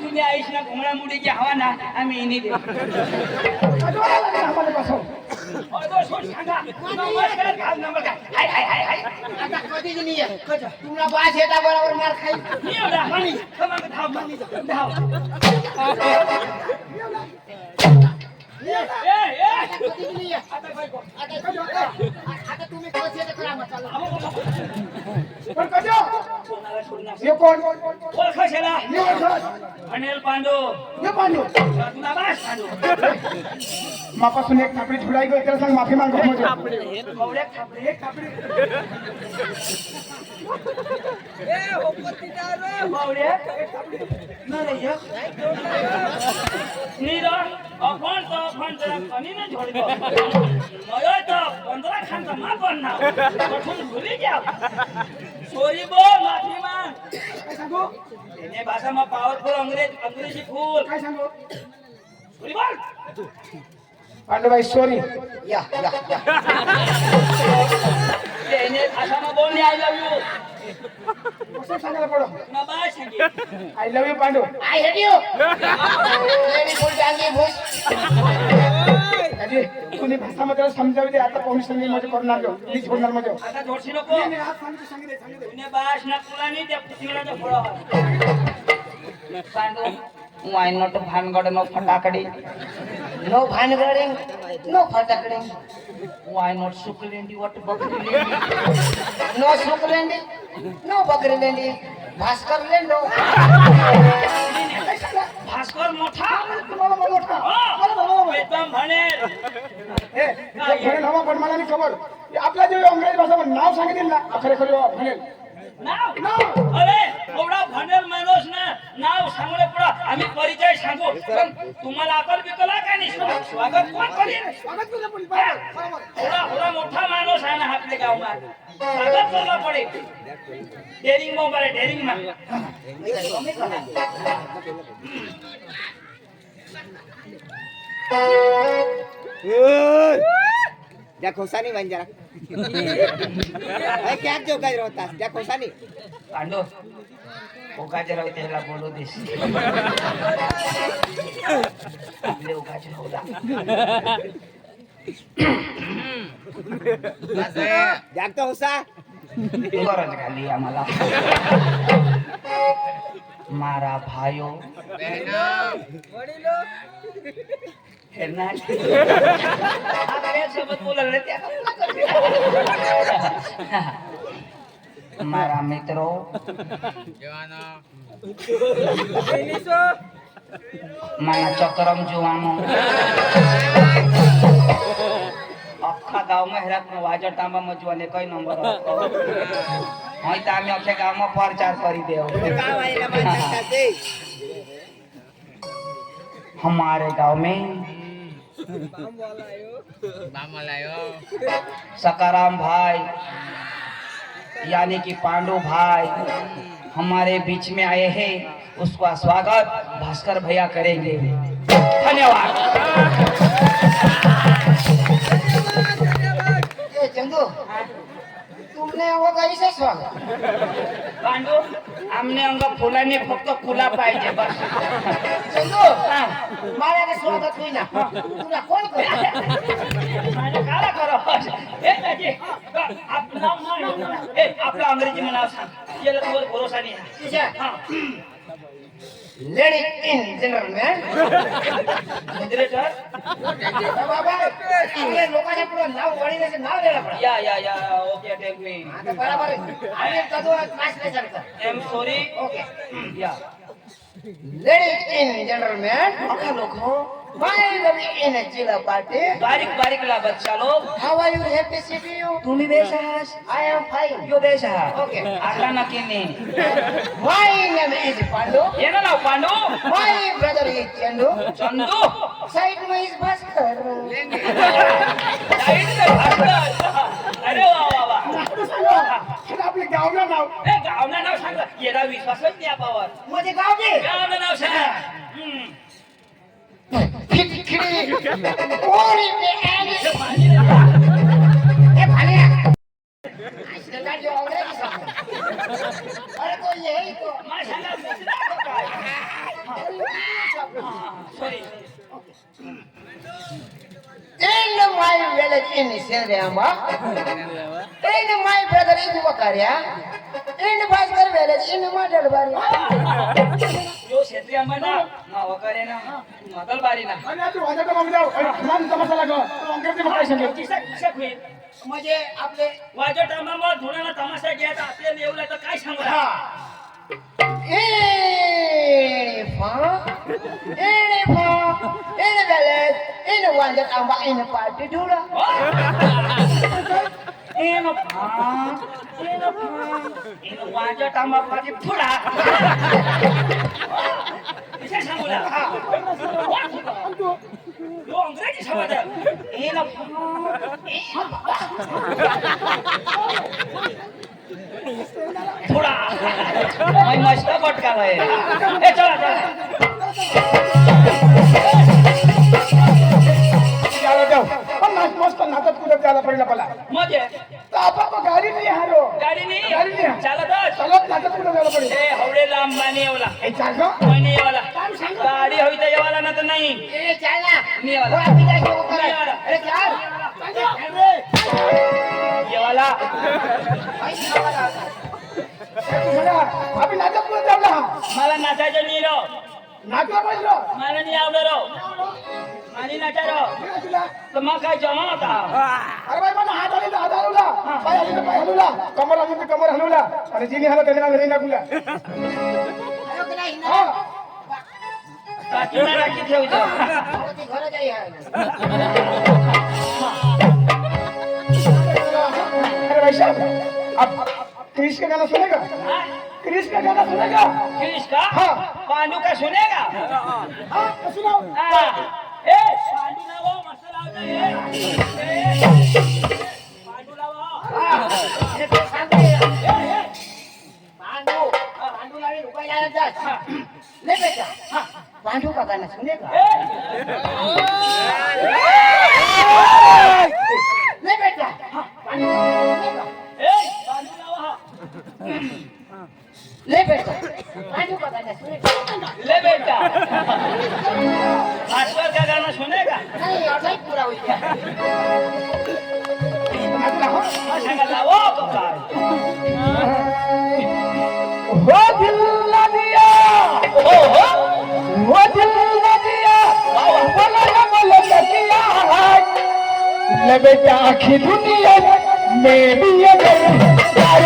तुम्ही आईशना घुमडामुडीची हवा ना आम्ही इनी दे
हमारे पास हो
हाय आता कधी नाही तुम्हाला बास येता बरोबर मार खाई आता तुम्ही कसे येता करा मग
पण कजो ये कौन
ओळखाशेला
ये ओळख
अनिल पांडू
ये पांडू
तुला बास पांडू
मापासून एक थापडी छुडाई गई त्याला सांग माफी माग
कवड्या थापडे कवड्या अफण तेरा कमी में छोड़ दो मगर तो 15 खान का मां बनना कठुन भूली जा सॉरी बोल माफी मांग
काय सांगू
ये भाषा में पावरफुल अंग्रेजी फूल
काय सांगू
सॉरी बोल
पांडूभाई सॉरी
या
ये भाषा में बोलने आई लव यू
कसं सांगायला पडो
ना बाय सांगे
I love you Pandu
I hate you lady फुल डांगी भूस
अरे तुम्ही भाषामध्ये समजावू दे आता पाहून सांगेल माझे करणार जो मी सोडणार माझे
आता जोडशी नको
सांगितले
तुने बाश ना कुलानी त्या पुतीला फोडा पांडू वाय नॉट भानगड नो फटाकडी
नो भानगडे नो फटाकडे
वाय नॉट सुकलेंडी वट बकरी
नो सुकलेंडी नो बकरीलेंडी भास्कर लेंडो
भास्कर मोठा
तुम्हाला मोठा
एकदम भनेर
म्हणेल हवा पण मला नाही खबर आपला जे अंग्रेजी भाषा नाव सांगितलं ना अखरे खरे म्हणेल
नाव अरे एवढा भनेर माणूस ना नाव सांगले पुढे आम्ही परिचय सांगू पण तुम्हाला अकल बिकल आहे का नाही स्वागत कोण करेल
स्वागत केलं पण बरोबर
एवढा मोठा माणूस आहे ना आपल्या गावात स्वागत करला पडे डेरिंग मोबाईल डेरिंग मा
त्या खोसानी बन जरा क्या जो काय होतास त्या खोसानी
पांडू उगाचे राहू त्याला बोलू देस आपले उगाचे होता
जागतो होसा
गरज घाली आम्हाला मारा भायो सोबत बोलले त्या मारा मित्रो माना चक्रम जुवानो अख्खा गाव में हेरा पण वाजर तांबा मजवाने कई नंबर हई त आम्ही अख्ख्या गाव में प्रचार करी देव
गाव आईला मानतात ते
हमारे गांव में सकाराम भाई यानी कि पांडु भाई हमारे बीच में आए हैं, उसका स्वागत भास्कर भैया करेंगे। धन्यवाद।
ए चंदू तुमने वो कैसे स्वागत
पांडु आमने अंग फुलाने फक्त फुला पाहिजे बस।
चंदू मला काय स्वागत होईना तुला कोण करे
माझे काला करो ए दाजी आपलं नाव म्हण ए आपलं अंग्रेजी नाव सांग याला तुझ्यावर भरोसा नाही आहे.
तुझ्या लेडी इन जनरल
जनरेटर
बाबा आपल्या लोकांच्या पुढे नाव वडिलाचं नाव द्यायला पडे
या ओके टेक मी
आता बरोबर आहे. आम्ही तदो क्लास नाही चालत
एम सॉरी
ओके
या
लेडीज इन जनरल मॅन
अका लोक
माय लवी इन जिला पार्टी
बारीक बारीक ला बच्चा लोग
how are you happy see you
तुम्ही बेश आहात
आय एम फाईन
यो बेश आहात
ओके
आता नक्की नाही
माय नेम इज पांडू
ये ना नाव Pandu
my brother is Chandu
Chandu
side में इज भास्कर
साईड से भास्कर अरे वा वा
आपले गावलं नाव
ए गावना नाव सांग येरा विश्वासच नाही आपावर
माझे गाव दे
गावना नाव सांग
खिडखिडी कोणी पे आली ए भालिया इसके का जो अंग्रेजी शब्द अरे तो यही तो
मला सांगा sorry
in my village in Sirama, in my brother in Wakaria, in Bhaskar village in Madalbari.
यो क्षेत्रीय आंबाना नाव करे ना मदलबारी ना
आणि आता वाजत मग जाऊ छान तमाशा लागो अंग्रेजी मध्ये काय सांगेल
किसा किसा होईल
म्हणजे आपले
वाजत आंबा धुणाला तमाशा घ्यायचा आपल्याला येऊला तर काय सांगू
in village in Wanjat Amba in party dula.
In वाजत आंबा पाठी फुडा किसा सांगू ना यो अंग्रेजी समज इन थोडा मैं मस्त पटकाला ए चला
जाऊ जाऊ पण मस्त नाटक कुठं त्याला पडला पला
मजे
आपण गाडी नाही हारो
गाडी नाही
गाडी नाही
चालत
चलत नाटक कुठं त्याला पडले
ए हवडे लांब माने येवला
हे चाल गं.
माने येवला गाडी हवी तर येवाला ना तर नाही
ए चल ना
मी येवाला
थोडा पिता घेऊ
मी येवाला
अरे चल
येवाला
पैसे नका
चला, आपण नाटक कुठं जाऊला
मला नाचायचं नाही रो
नाटक पाहिलं
मला नाही आवडलं रो आणि नाचा रो
तुला
तर मग काय जमा होता
अरे बाई मला हात आले तर हात हलवला पाय आले तर पाय हलवला कमर आली तर कमर हलवला आणि जिनी हलव त्याच्या घरी नाकुला
आयो की नाही
हा
काकीला राखी ठेवतो
ते घर जाई आहे
अरे भाई साहब आप क्रिश का गाना सुनेगा क्रिश का गाना सुनेगा
क्रिश का
हाँ।
पांडू का सुनेगा
हाँ तो सुनाओ
ए पांडू लावो मस्त लावतो ए पांडू लावो
हे तो सांगते पांडू पांडू लावी रुपया जात ले बेटा पांडू का गाना सुनेगा ले बेटा पांडू सुनेगा
ए पांडू लावो
ले बेटा पांडू का गाना सुनेगा
ले बेटा भास्कर का गाना सुनेगा
नहीं ऐसा ही पूरा हो गया
सांगा लावो काय
हो दिल ना दिया वो दिल ना दिया बोला किया ले बेटा आखी दुनिया में भी अगर प्यार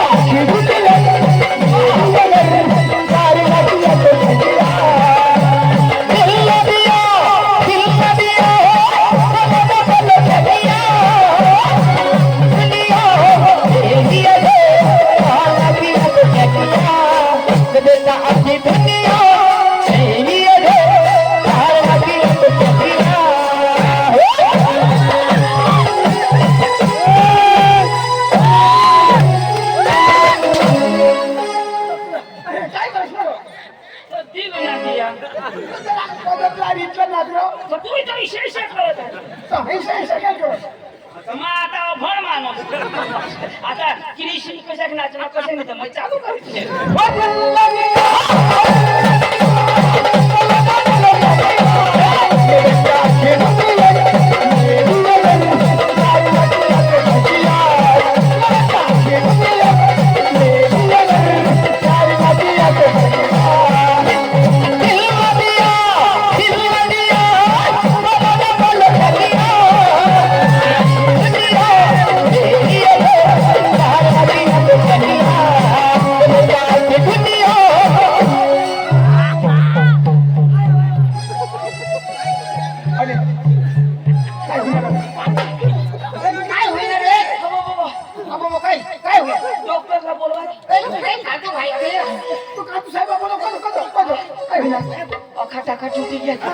आखी दुनिया में भी अगर प्यार दिल ना दिया बेटा अपनी दुनिया बरं
तर तू इथं विशेष करत आहे
तर ऐसा काय करू
आता मग आता भळ माणूस आता कृष्ण कशाक नाचणं कसं नाही तर मग चालू करायचं
काय होईल रे
बाबा काय काय होईल
डॉक्टरला बोलवा
काय खातो भाई
तू का तू साहेब बोलव काय होईल
खटाखट होती गेला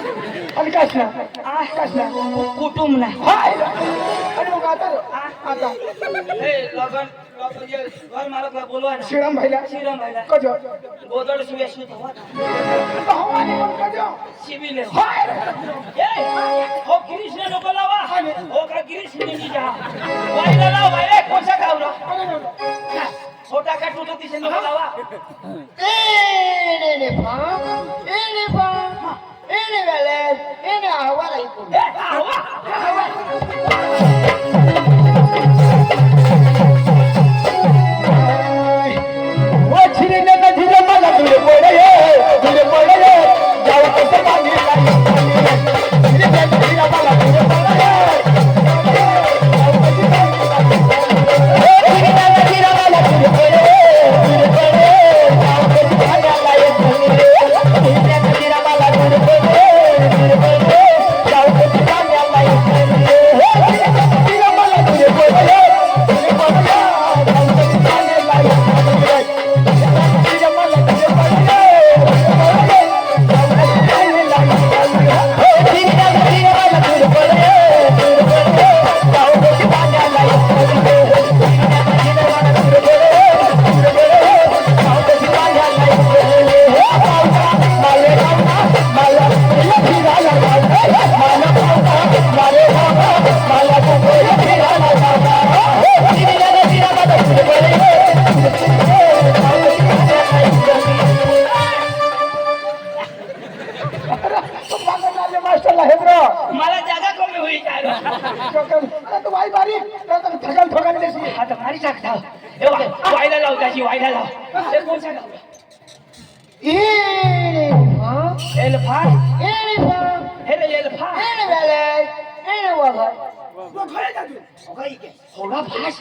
आणि कसला कसला
कुटुंब नाही
हाय अरे मग आता
लगन घर मालकला बोलवा ना
श्रीराम भाईला
श्रीराम भाईला
कजो
गोदड शिव्या शुद्ध होत
भवानी पण कजो
शिबिले
हाय
हो कृष्ण नको लावा हो का कृष्ण निजा वाईला लाव वाईला कोणसा खावरा छोटा का टूटो तिसे नको लावा मला जागा कमी होईल आता भारी टाकता वायला लाव त्याची वायला लाव हे कोणचा गाव एल्फा हे रे एल्फा होगा भाष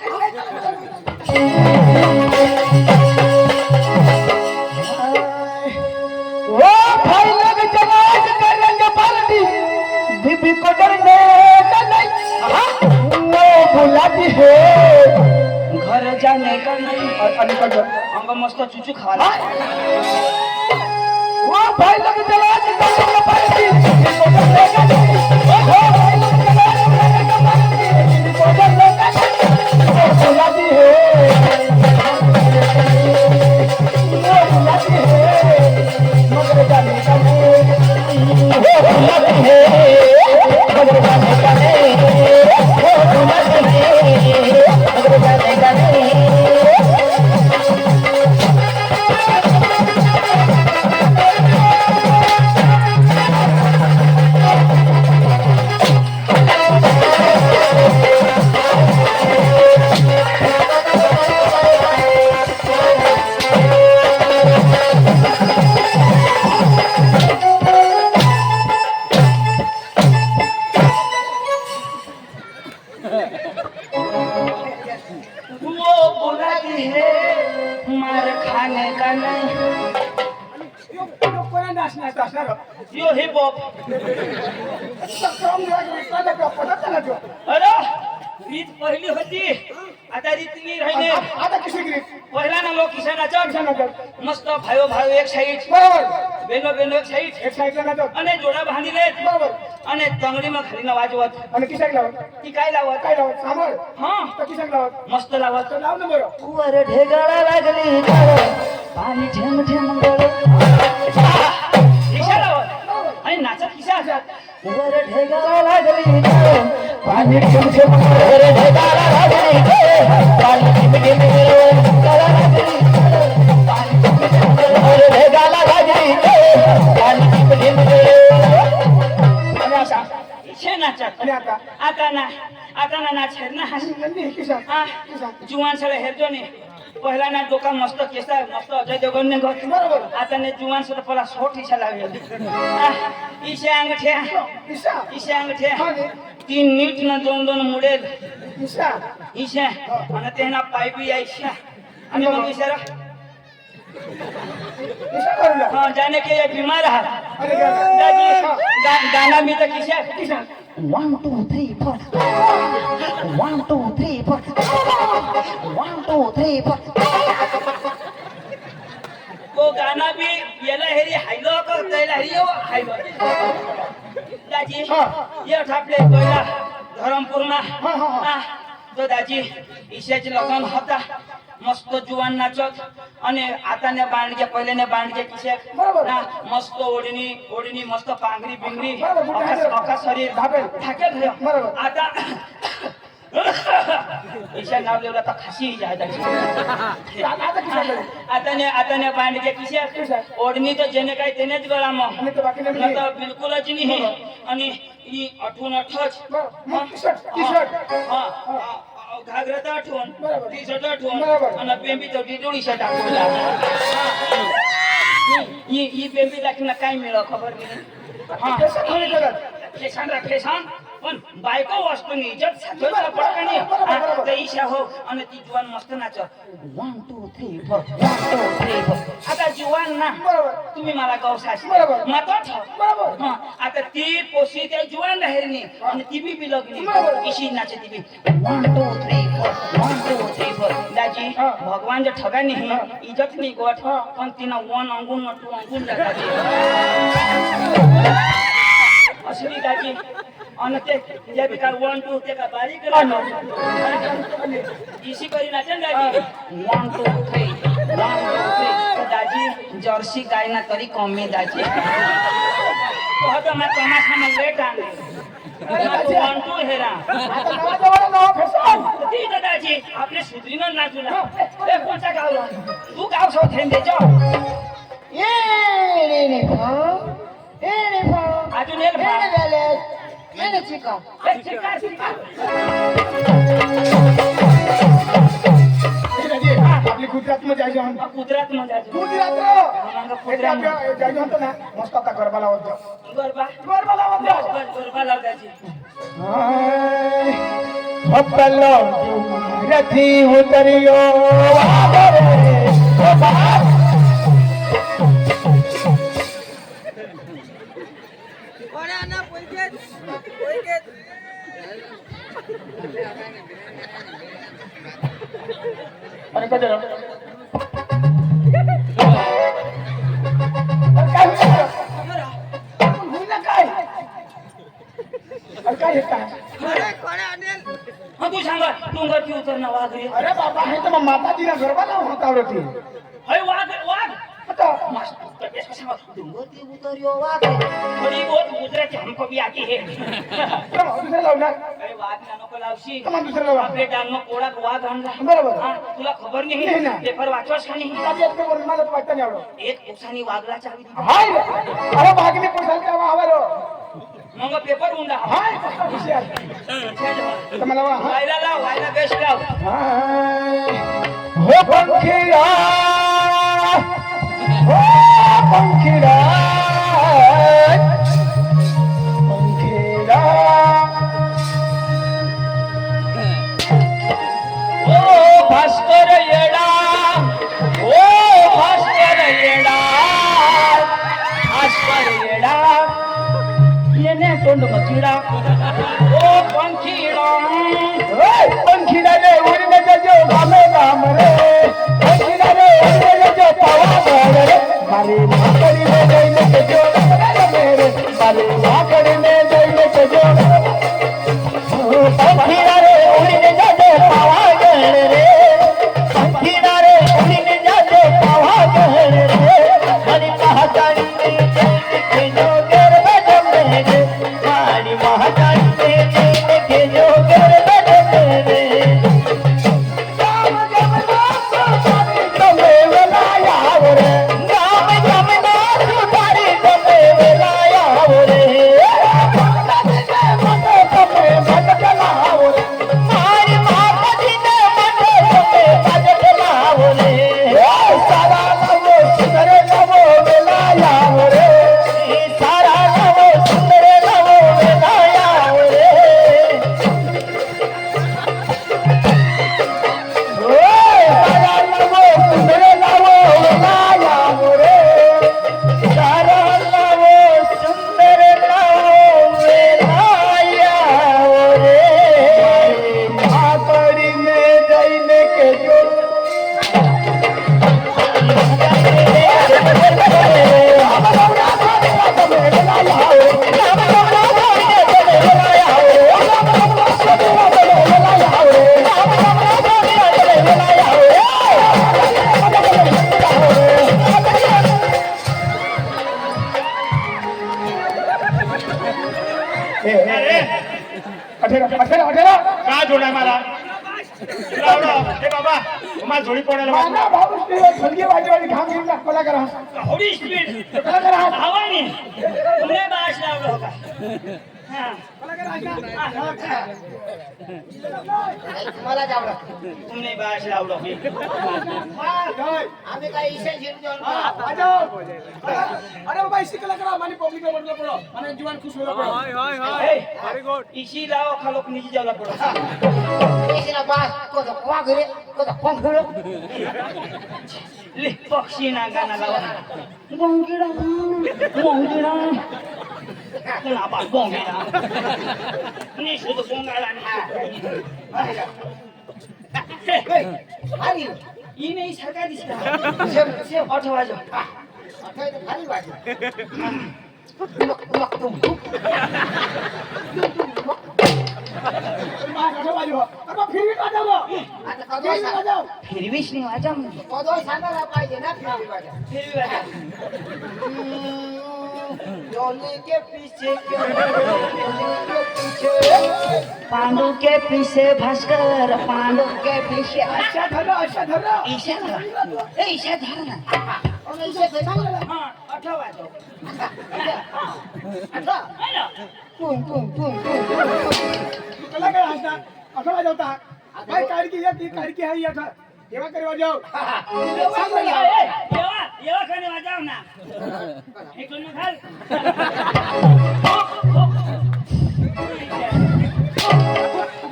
वो भाई लोग जनाज करेंगे पार्टी बीबी को डरने का नहीं वो बुलाती है
घर जाने का नहीं
अनिकल
हमको मस्त चूचू खाना
वो भाई लोग जनाज करेंगे पार्टी बीबी को डरने का नहीं वो भाई लोग जनाज करेंगे पार्टी बीबी को डरने का नहीं वो बुलाती है वो बुलाती है मगर जाने का नहीं वो बुलाती है मगर जाने का नहीं वो बुलाती है मगर जाने का नहीं
वो बुलाती है मार खाने का नहीं
कोणा नाचणार नाचणार
यो हिप हॉप
काम लागला पडत ना तो
अरे रीत पहिली होती आता रीत नाही राहिली
आता किती ग्रीप
पहिला ना लोक किशनाचा
किशनाचा.
मस्त भायो भायो एक साइड
बरोबर
बेनो बेनो एक साइड
एक साईडला ना तो
અને જોડા બાંધી લે
बरोबर
અને તંગડીમાં ખાલીને વાજવત
आणि किशाक लावत
ती काय लावत
काय लावत सांभाळ
हा
तर किशाक लावत
मस्त लावत
तर लाव ना बरं
वर ढेगाळा लागली पाणी ठेम ठेम गळ किशा लावत आणि नाचत किशा
वर ढगाला लागली पाणी झिमझिम वर ढगाला लागली पाणी झिमझिम वर ढगाला लागली पाणी झिमझिम वर ढगाला लागली पाणी झिमझिम आणि आता
इच्छे नाचत
आणि आता
आता ना नाच हेर ना हास
नंदी किसान
आ जुवान सगळे हेरतो ने पहिला ना डोका मस्त केसा मस्त अजय देवगन ने घर
बरोबर.
आता ने जुवान सगळे पहिला सोट इशा लागेल इशे अंगठ्या
किसा
इशे अंगठ्या
हा रे.
तीन नीट न दोन मुडेल
किसा
इशे आणि तेना पायपी इशा आणि मग इशारा
किसा करू लाग.
हाँ जाने के ये बीमार है
अरे गाना.
दादी गाना भी तो किसे
किसान
1 2 3 4 1 2 3 4 1 2 3 4
वो गाना भी येला हेरी हाइलो को तेला हेरी वो हाइलो दादी
हाँ.
ये ठापले कोयला धरमपुर में
हाँ, हाँ, हाँ.
तो दादी इसे ज लगन होता मस्त जुवान नाचत आणि आता ने बांडगे पहिले ने बांडगे किसे
बरोबर.
ना मस्त ओढणी मस्त पांगरी बिंगरी
बरोबर, बुटा हात-
अका शरीर
धापेल.
ढाकेल भयो.
बरोबर.
आता ईशा नाव लेवला तर खाशी जाय दादी
आता किसा करू
आता ने बांडगे किसे ओढणी तर जेने काय तेनेच गळा मग
आणि तो बाकी नाही
तर बिलकुलच नाही आणि ही आठवण आठच
मग टी-शर्ट
घागरा तर आठवण
बरोबर.
टी शर्ट आठवण
बरोबर.
आणि बेंबी तर डिडोळी शर्ट आठवला ही बेंबी दाखवला काय मिळव खबर नाही हा
कसं कोणी करत
फेसान पण बायको वस्तू नाही इज्जत साचवायला पडका नाही
बरोबर.
आता ईशा हो आणि ती जुवान मस्त नाच
1 2 3 4 1 2 3 4
आता जुवान ना
बरोबर.
तुम्ही मला गवसाश
बरोबर.
मातो
बरोबर.
हा आता ती पोशी त्या जुवान राहिली आणि ती बी बिलगली
बरोबर.
इशी नाचे ती बी
1 2 3 4 1 2 3 4
दाजी
हा.
भगवान जे ठगा नाही इज्जत नाही गोठ
हा.
पण तिनं वन अंगून न टू अंगून दाजी असली दाजी आणि ते जे बिकार 1 2 ते का बारीक इसी करी नाचे ना दाजी 1 2 3 1 2 3 दाजी जर्सी गाय ना तरी कमी दाजी तो आता मैं तमाशा में लेट आने 1 2 हेरा
आता नवा जवाना नवा फॅशन
ठीक आहे दाजी आपले सुधरीनं नाचूला ए कोणता गावला तू गाव सो थेंब देजो
ये रे भा
अजून एक
ये
भाग.
वेले ये चिका
ए, चिका, चिका.
आपली गुजरात मध्ये जायचं म्हणतो
गुजरात मध्ये अजून.
गुजरात जायचं म्हणतो ना मस्त आता गरबा लावतो
गरबा
गरबा लावतो
गरबा लाव दाजी
पल्लो रथी उतरियो आणि कधी काय काय येत
हा तू सांगा डोंगर की उतर ना वाघ रे
अरे बाबा हे तर मग माताजीला गरबा लावून होता होती
हय वाघ वाघ
आता
मस्त कैसे सांगा डोंगर की उतर यो वाघ रे थोड़ी बहुत गुजराती हमको भी आती है
दुसरं लावणार
अरे वाघ ना नको लावशी
कमान दुसरं लावा
आपले डांग कोडा वाघ आणला
बरोबर.
हा, तुला खबर
नाही
नाही
ना.
पेपर वाचवास का नाही
माझी एक पेपर मला तर वाटतं नाही आवडत
एक दिवसांनी वाघला चावी दिली.
हाय अरे भागली पोसाल का वावर
मग पेपर उंडा
हाय कसा विषय आहे तर मला वा हा.
वायला लाव वायला बेस्ट लाव
हाय. हो पंखीरा हो पंखीरा पंखीरा
ओ भास्कर येडा ओ भास्कर येडा भास्कर येडा येणे तोंड मचिडा ओ पंखीडा
पंखीरा रे उडने जो गामे गाम रे पंखीरा रे उडने जो पावा गाम रे मारी माकड़ी में जइने के जो मेरे मारी माकड़ी में जइने के जो पंखीरा रे उडने जो पावा गाम रे पंखीरा रे उडने जो पावा गाम रे मारी कहा जानी के जो गेर में जमे रे का जोडा मला हे बाबा तुम्हाला जोडी पडायला माझा भाऊ संगी वाजवायची घाम घेऊन दाखवला करा
होडी स्पीड
कला करा
हवानी तुमने बाश लावला होता हा
मला जावं
तुमने बाश लावला
आम्ही काय इशे जीवन
अरे बाबा इसी कला करा माने पब्लिक में बनना पड़ो माने जीवन खुश होला पड़ो
वेरी गुड इसी लाओ खालोक निजी जाला पडो
इसीला बास को तो कुआ घरे को तो पंख घरे
ले पक्षी ना गाना लावा
गोंगिडा गोंगिडा
पुन्हा बा गोंगेला नी शुद्ध गोंगाला
अरे
ई नाही सरकार दिसला
सेम
आठवा जो
आता तो खाली वाजव
कसं वाजव अरे फिरवी वाजव
आता कदोय
वाजव
फिरवीश नाही वाजा म्हणजे
कदोय सांगायला पाहिजे ना फिरवी वाजव
फिरवी वाजा
डोली के पीछे
पांडू के पीछे भास्कर पांडू के पीछे
अच्छा धरा
ईशा धरा ए ईशा धरा ना
और इसे सांगायला
हा आठवा जो
आता
है ना
टुन टुन टुन
कला करा हसना असं वाजवता काय काडकी या ती काडकी आहे या तेव्हा करे वाजव सांग मला
येवा खाने वाजाव ना इकडून घाल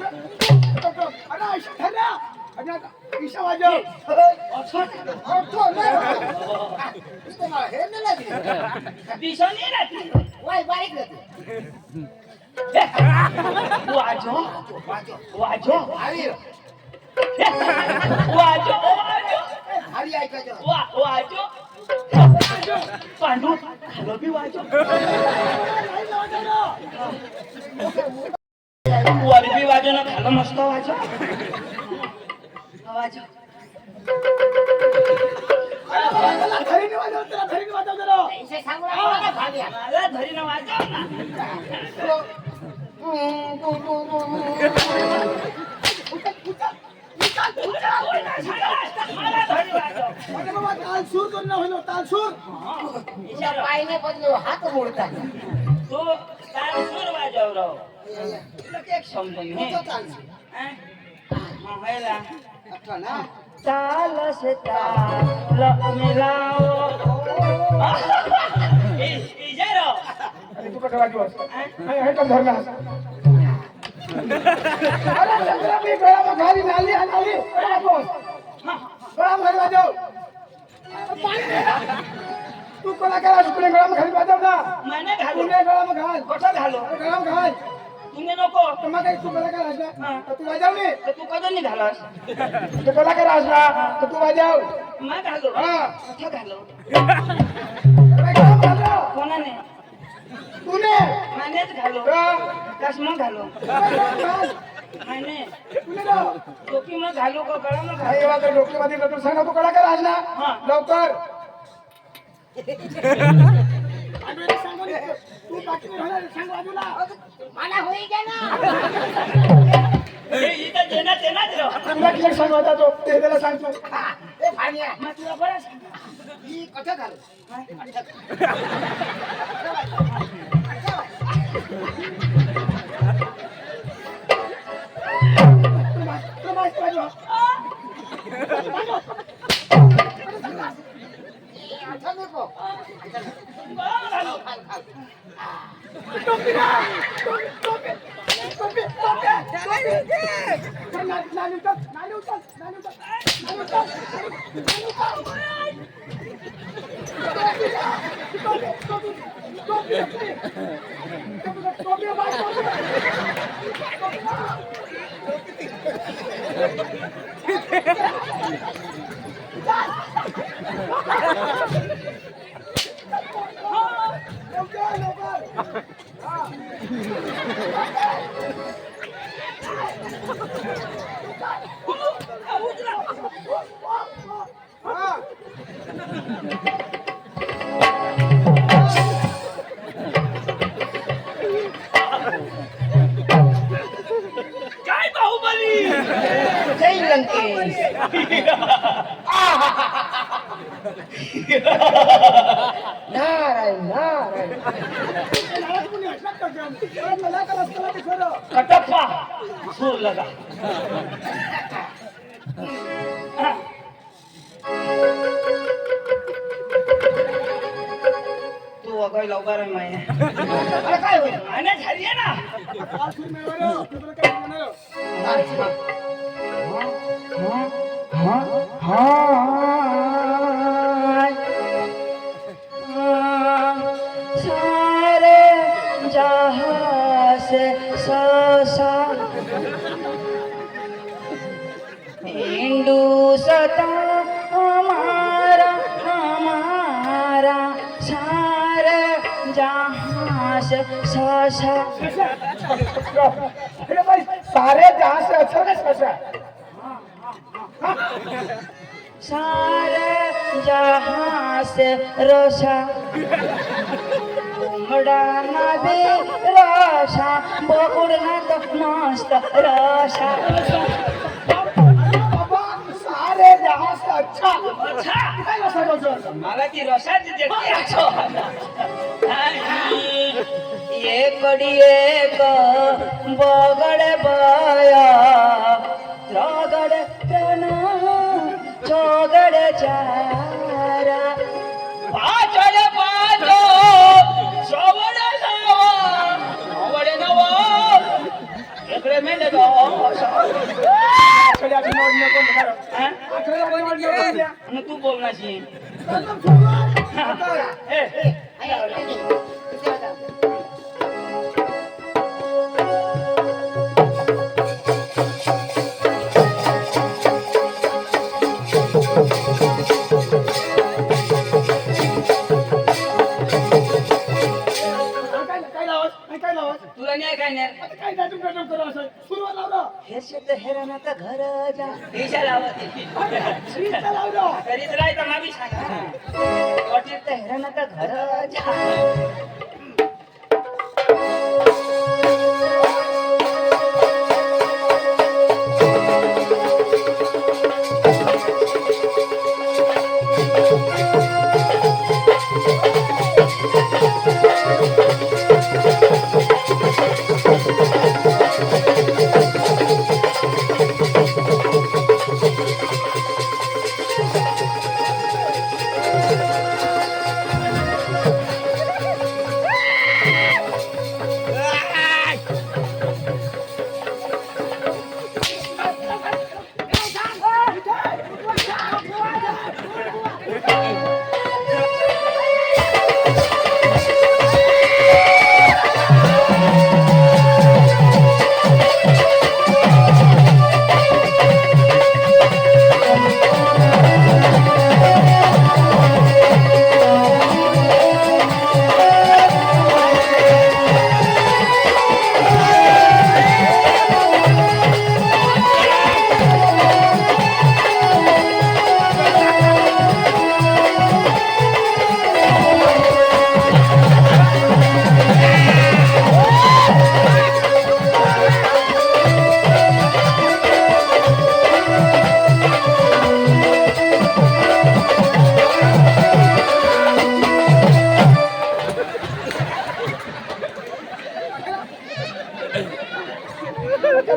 अरे ऐशा धरा अरे ईशा वाजव
इथे मला हे नाही लागले
दिसणी राहते
वाय बारीक राहते
वाजो वाजो
अरे
वाजो वाजो
हरी ऐकायचं
वाजो पांडू खालो बी वाजो वर बी वाजो ना खालो मस्त वाजो वाजो
धरीने वाजव जरा
इसे सांगू नका भाग्या
मला धरी ना वाजव ना मला धरी वाजव
अरे बाबा ताल सूर करून होईल ताल सूर
तिच्या पायने बदलो हात मोडतात
तो काय सुर वाजव राव तुला एक समजून हे महिला
ना
ताल से ताल मिलाओ इजे राव
अरे तू कसं वाजवस हे तर धरला अरे चंद्रा मी गळा घाली नाली नाली गळा घाली वाजव तू कोणा करा तुला गळा घाली वाजव ना
माने घालू
तुला गळा घाल
कसं घालू
अरे गळा घाल
तुम्ही नको
तुम्हा काही तू कोणा करा असला तर तू वाजव नी
तर तू कधी नाही घालास
तू कोणा करा असला तर तू वाजव
मग घालू
हा
कुठं घालू
अरे गळा घाल
कोणाने
तूने
मानेच घालू कस मग घालू
घाल
माने
तूने ना
टोपी मग घालू का गळा मग
काही
घालू
वाजव डोक्यामध्ये तू सांग तू कोणा करा असला
हा.
लवकर तू बाकी सांग बाजूला
मला होई गे ना
हे इथं देण्यात येणार राव
तुला किती सांग होता तो ते त्याला सांगतो
ए भाग्या
मग तुला बरं सांग
ही कसं घालू आता नको लंकेश नारायण नारायण
कटप्पा सूर लगा तू अगोय लवकर आहे माय अरे काय होईल माने झाली आहे ना
सारे जहां से ससा हिंदुस्ता हमारा हमारा सारे जहां से ससा
अरे भाई सारे जहां से अच्छा है कैसा
सारे जहां से रोशा उमड़ाना भी रोशा बोकुड़ना तो मस्त रोशा
बाबा सारे जहां से अच्छा
अच्छा
काय असं बोलतो
मला ती रसाची जगती आठव
एक एक बगड़ बया त्रगड़ प्रण चौगड़ चारा
पाचड पाचो सवड लावा सवड नवा इकडे मेंढ गो
आठवड्याची नोट नको म्हणा
हा?
आठवड्याची नोट नको द्या
मग तू बोल नाशी
काय लावत
तुला नाही काय नाही
आता काय नाटक नाटक करा असं सुरुवात लावलं
हे शेत हेरानाचा घर जा
दिशा लावत
श्रीचा लावलं
करीत राहायचं मावी सांगा
शेत हेरानाचा घर जा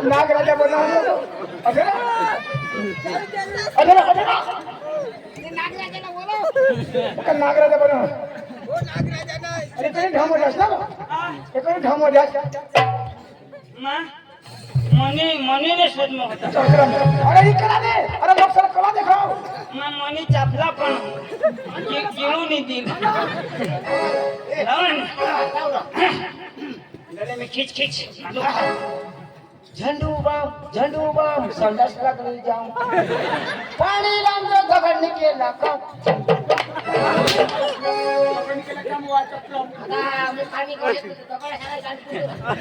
नागराजा बनवलं अरे अरे अरे नागराजा बनव अरे काही ढाम होत ना हे काही ढाम होत
मा मनी मनी ने शोध में होता
अरे ही कला दे अरे लोग सर कला दिखाओ
मा मनी चापला पण गिळू नाही दिल लावून गले में खींच खींच
झंडू बाम संडास लागली जाऊन पाणी लांब दगड निकेला का मी पाणी घेतो दगड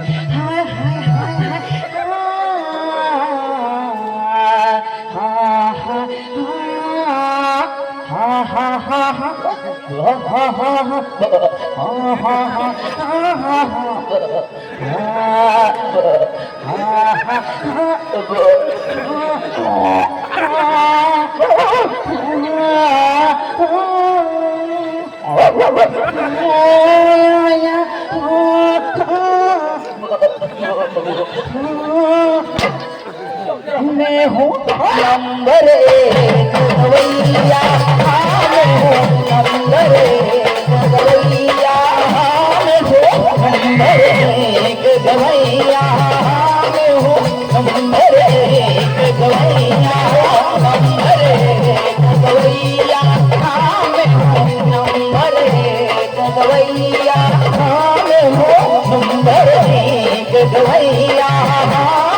हाय हाय हाय मैं हूँ नंबर एक गवैया, मैं हूँ नंबर एक गवैया, मैं हूँ नंबर एक गवैया, मैं हूँ नंबर एक गवैया, नंबर एक गवैया, मैं हूँ नंबर एक गवैया, मैं हूँ नंबर एक गवैया,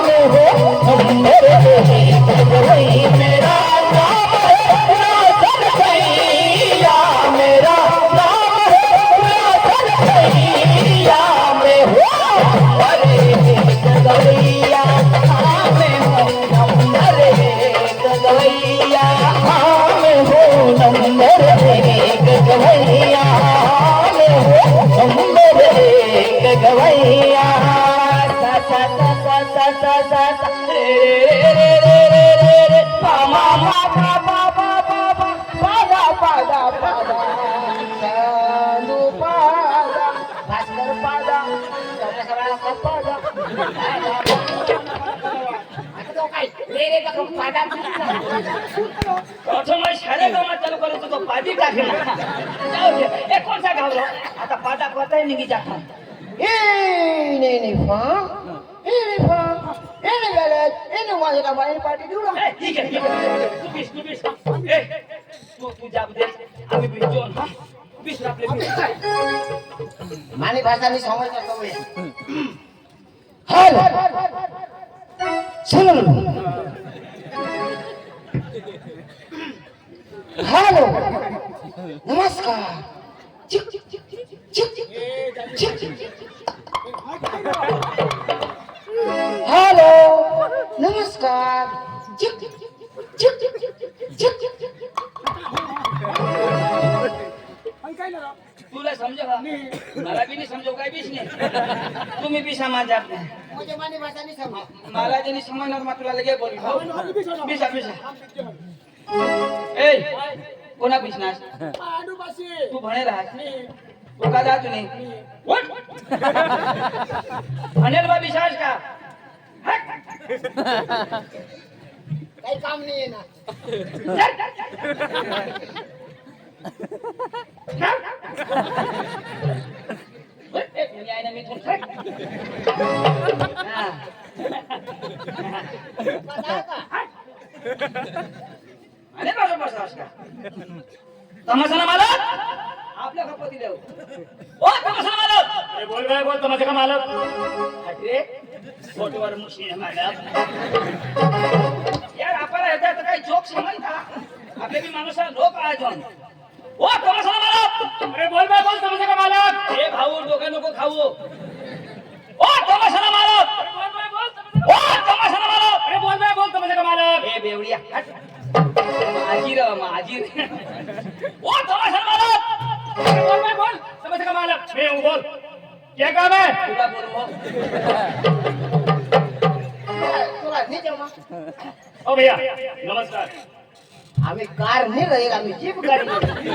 मैं हूँ नंबर एक गवैया। मेरा नाम है राजन भैया, मेरा नाम है राजन भैया, मैं हूँ नंबर एक गवैया, मैं हूँ नंबर एक गवैया, मैं हूँ नंबर एक गवैया, मैं हूँ नंबर एक गवैया। सा सा सा सा सा सा सा रे रे रे रे रे रे पा मा मा पा पा पा पा पा पा दा पा दा पा दा चांदू पा दा भास्कर पा दा चंद्रशेखर पा दा आता तो काय रे रे का पा दा
प्रथम शाळे गावात चालू करायचं तो पादी टाकला जाऊ दे हे कोणता गाव रो आता पादा कोताय निघी जाता
ini Pak, ini Pak, ini belet, ini masih tambahin padi dulu.
ए ठीक आहे ठीक आहे तू बीस ए तू जा दे आम्ही भेटून हा बीस आपले बीस
मानी भाषा नहीं समझ सकता मैं। हेलो, सुनो, हेलो, नमस्कार, चिक चिक चिक चिक चिक चिक चिक हेलो नमस्कार चिक चिक चिक चिक चिक चिक
तुला समजो का मला बी नाही समजो काय बीस नाही तुम्ही बी समाजात नाही
मुझे मानी भाषा नहीं समझ
मला जे नाही समजणार मग तुला लगे बोल बिसा बिसा ए कोणा बिसनास तू भणेल आहात तू का जात नाही अनिल बा बिसास का
काही काम नहीं है ना
मी थोडं अनिल बा बिसास का तमाशाला मालक आपल्या खपती देऊ ओ तमाशाला मालक
अरे बोल काय बोल तमाशा का मालक
अरे फोटोवर मुशी आहे मॅडम यार आपल्याला येतात काही जोक समजता आपले बी माणूस लोक आहेत जण ओ तमाशाला मालक
अरे बोल काय बोल तमाशा का मालक
हे भाऊ डोका नको खाऊ ओ तमाशाला मालक ओ तमाशाला मालक
अरे बोल काय बोल तमाशा का मालक
हे बेवडिया माझी र माझी ओ तमाशाला मालक
अरे बोल काय बोल तमाशा का मालक मैं हूं बोल क्या काम है
तुला बोलवो
तुला नहीं जमा
ओ भैया नमस्कार
हमें कार नहीं रहेगा हमें जीप गाड़ी रहेगी।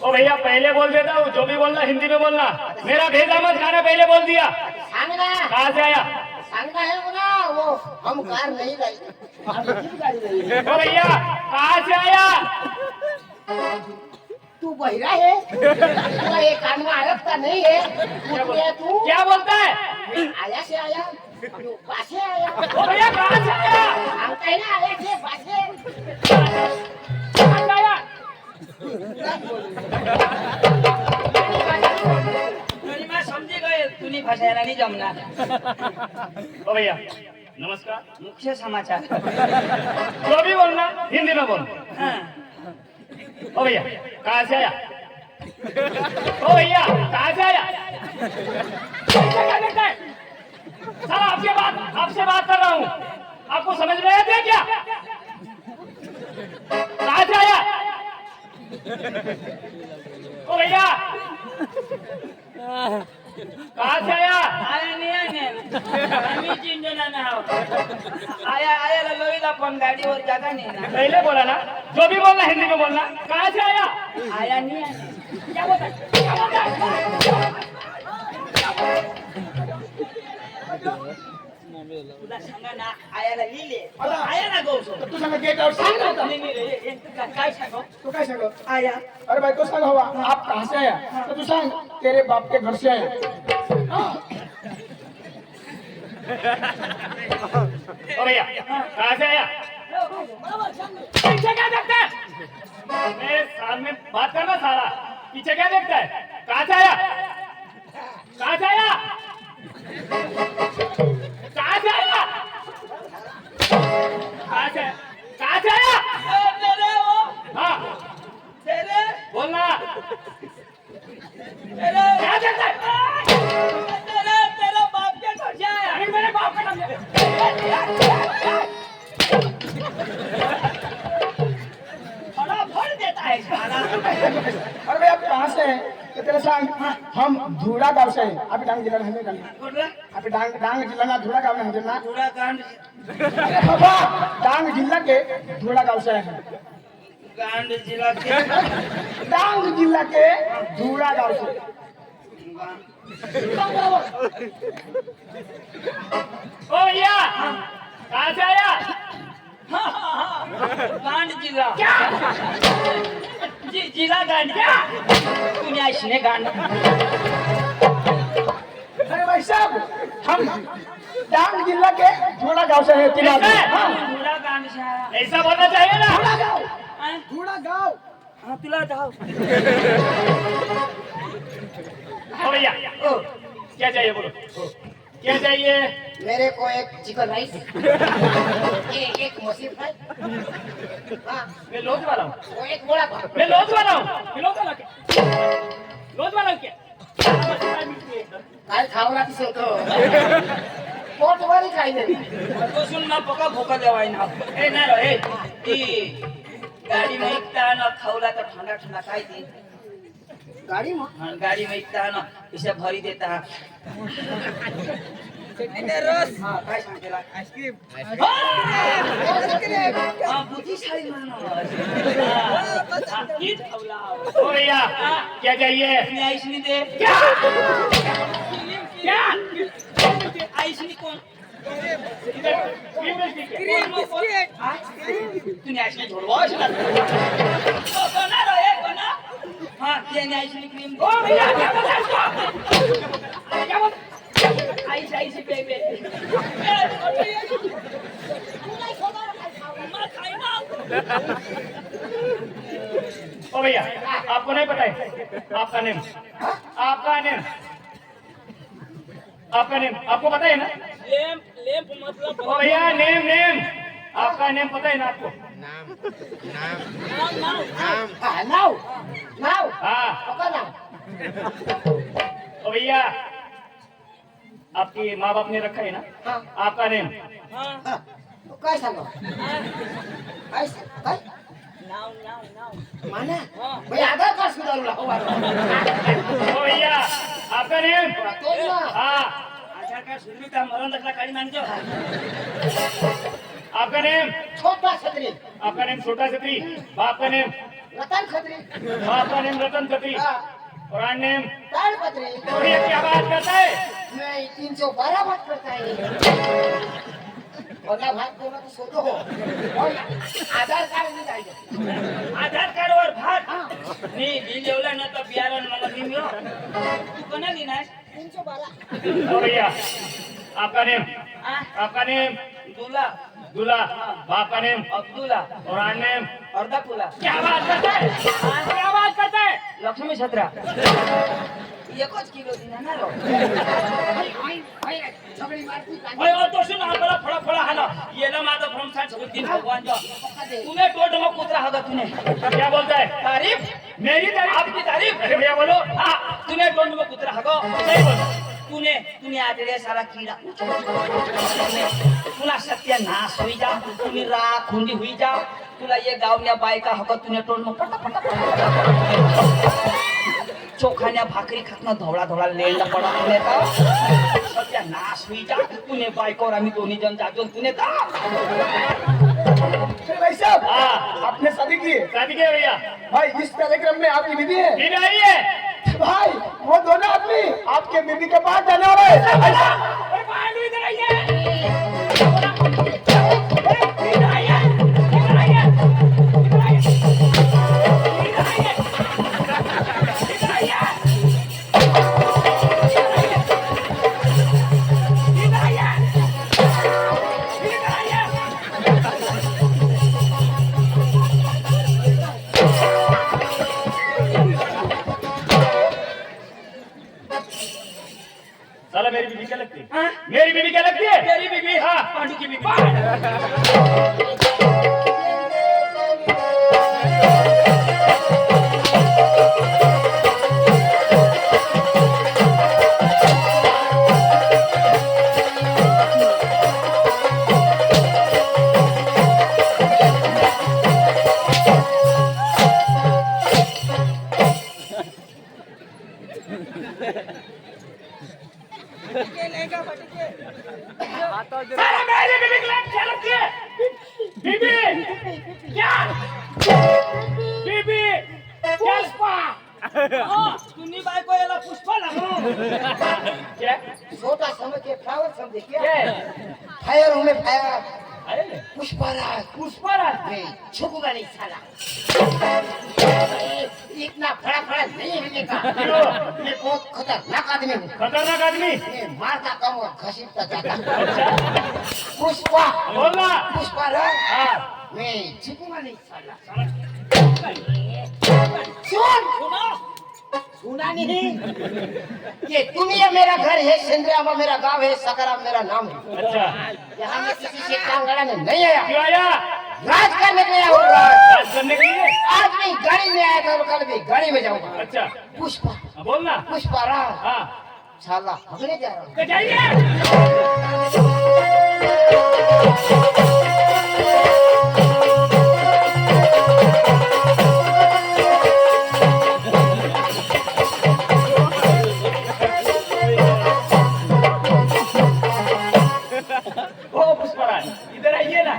ओ भैया पहले बोल देता हूँ जो भी बोलना हिंदी में बोलना मेरा भेजा मत खाना पहले बोल दिया
सांगना
कहाँ से आया
सांगना है वो ना वो हम कार नहीं रहेगी हमें जीप गाड़ी रहेगी।
ओ भैया कहाँ से आया
तू बहिरा है तुला ये कान में अडकता नहीं है तू
क्या बोलता है
आया से आया तू पासे आया
ओ भैया कहाँ से आया
हम कहना आया से पासे
कहाँ से आया
तुम्ही समजी गए तुम्ही भाषायला नाही जमणार
ओ भैया
नमस्कार।
मुख्य समाचार।
जो भी बोलना हिंदी में बोल।
हाँ।
ओ भैया कहाँ से आया? ओ भैया कहाँ से आया? क्या देखता है? सर आपसे बात कर रहा हूँ। आपको समझ में आते क्या? कहाँ से आया? ओ भैया कहाँ से आया?
आया नहीं आने आम्ही चिंजो ना हो आया लोईला पण गाडीवर जागा नाही ना
पहले बोला ना, जो भी बोलना हिंदी में बोलना। कहाँ से आया?
आया नाही आने
क्या बोलता है? क्या बोलता है?
तुला सांगा ना आयाला लिहिले आया ना गौसो
तू सांग गेट आउट सांग ना आता.
नाही नाही रे काय सांगू
तू काय सांग
आया
अरे भाई तो सांग हवा आप कहाँ से आया तो तू सांग तेरे बाप के घर से आया
ओ भैया कहाँ से आया? पीछे क्या देखता है? मेरे सामने बात करना सारा। पीछे क्या देखता है? कहाँ से आया? कहाँ से आया? कहाँ से आया? कहाँ से आया?
तेरे वो
हाँ
तेरे
बोलना।
तेरे
क्या देखता है?
तेरा बाप के घर से आया
अरे मेरे बाप का नाम ले।
बड़ा भर देता है साला
अरे भाई आप कहाँ से हैं तो तेरे सांग हम धूड़ा गांव से हैं आप डांग जिला में हैं
कुठला
आप डांग जिला ना धूड़ा गांव में हैं ना
थोड़ा कांड
अरे बाबा डांग जिला के धूड़ा गांव से हैं
कांड जिला के
डांग जिला के धूड़ा गांव से
ओ भैया कहाँ से आया?
कांड जिला
क्या?
जिला कांड क्या तुम्ही ऐसने कांड
अरे भाई साहब हम डांग जिला के धूड़ा गांव से हैं तीन आदमी
ऐसा?
हाँ,
थोड़ा कांड से आया
ऐसा बोलना चाहिए ना।
धूड़ा गांव
हाँ?
धूड़ा गांव
हाँ तुला जाओ
ओ भैया क्या चाहिए बोलो? क्या चाहिए?
मेरे को एक चिकन राइस एक मछली फ्राई हाँ
मैं लॉज वाला हूँ।
वो एक बड़ा पाव
मैं लॉज वाला हूँ। मैं लॉज वाला क्या? लॉज वाला क्या?
काय खावला दिसतो तो पोटवारी खाई नाही
बसून ना पका भोका देवाय ना ए नाही रे ती गाडी में इकता ना खावला तर ठंडा ठंडा खाई दी
गाडी मग
हाँ, गाडी में इकता ना इसे भरी देता रस हाँ काय सांगतेला आईस्क्रीम हाँ बुद्धिशाली माणूस हाँ हीच खावला
ओ भैया क्या चाहिए?
तुम्ही आईसनी दे
क्या? क्या?
आईसनी कोण
क्रीम बिस्किट है।
तुम्ही आईसनी झोडवा बना रे बना हाँ त्याने आईसनी क्रीम
ओ भैया क्या बोलता है इसको? क्या बोलता?
आईस बेबे
ओ भैया आपको नहीं पता है आपका नेम? आपका नेम आपको पता है ना?
लेप मतलब
ओ भैया नेम आपका नेम पता है ना आपको?
हा नाव नाव
हाँ
पका नाव
ओ भैया आपकी माँ बाप ने रखा है ना?
हाँ
आपका नेम?
हा तो काय सांगा काय काय
नाव
माना भाई आधार कार्ड सुधारू लावा
ओ भैया आपका नेम?
तो ना
हाँ
आधार कार्ड सुधरू का मरण दाखला काढी मानजो
आपका नेम?
छोटा छत्री
आपका नेम छोटा छत्री। बाप का नेम?
रतन खत्री
बाप का नेम रतन छत्री।
हाँ
और नेम?
ताड़पत्री
तो ये क्या बात करता है?
मैं 312 बात करता है वरना भाग दोनों तो सोचो हो और आधार कार्ड नहीं चाहिए
आधार कार्ड वर भाग मी लिहिलेवला ना तर बियारण मला निमियो तू कोणा लिहिणार
312
ओ भैया आपका नेम?
आ
आपका नेम?
दुला
दूल्हा। बाप का नेम?
अब्दुल्ला
और नेम?
अर्धा कुला
क्या बात करता है? क्या बात करता है?
लक्ष्मी छत्रा एकच किलो दिना ना रो
सगळी मारती का?
ओए ओ तो सुन आला फळा फळा हाना येला माझा फ्रॉम साइड सब दिन भगवान जो तूने टोट में कुतरा होगा तूने क्या बोलता है तारीफ मेरी तारीफ आपकी तारीफ अरे भैया बोलो हां तूने टोट में कुतरा होगा सही बोलो तूने आजड़े सारा कीड़ा तुला सत्यानाश हुई जा तुम्ही राख खुंडी हुई जा तुला ये गावल्या बायका हक तूने टोट में चोखान्या भाकरी खातनं धवळा धवळा लेंड पडा तुने का सत्यानाश हुई जा तूने बायकोर आम्ही दोन्ही जण जातो तूने का
फिर भाई साहब
हाँ।
आपने शादी की है?
शादी के भैया
भाई इस कार्यक्रम में आपकी बीवी है
बीवी आई है
भाई वो दोनों आदमी आपके बीवी के पास जाने वाले हैं।
अरे पांडु इधर आइए इधर आइए इधर आइए इधर आइए इधर आइए इधर आइए इधर आइए इधर आइए साला मेरी बीवी क्या लगती है मेरी बीवी क्या लगती है मेरी बीवी हाँ पांडु की बीवी साला मेरी बीवी क्या लगती है बीवी क्या बीवी पुष्पा तुम्ही बायको याला पुष्पा लागो क्या
छोटा समझ के फ्लावर समझे क्या?
क्या
फायर हूँ मैं फायर
अरे
पुष्पराज
पुष्पराज
नहीं छुपूंगा नहीं साला इतना फड़ा फड़ा नहीं हिलेगा ये बहुत खतरनाक आदमी हूँ
खतरनाक आदमी
ये मारता कम और घसीटता ज्यादा
अच्छा
पुष्पा
बोलना
पुष्पराज
हाँ
मैं छुपूंगा नहीं साला
सुनो
सुना नहीं ये दुनिया मेरा घर है सिंधरामा मेरा गांव है सकराम मेरा नाम है
अच्छा
यहाँ मैं किसी से टांग अड़ाने नहीं आया
क्यों आया
राज करने के लिए आया हूँ राज
राज करने के लिए
आज मैं गाड़ी में आया था और कल भी गाड़ी में जाऊंगा
अच्छा
पुष्पा
हाँ, बोलना
पुष्पा राज
हाँ
साला भगने जा रहा हूँ
तो जाइए ओ पुष्पराज इधर आइए ना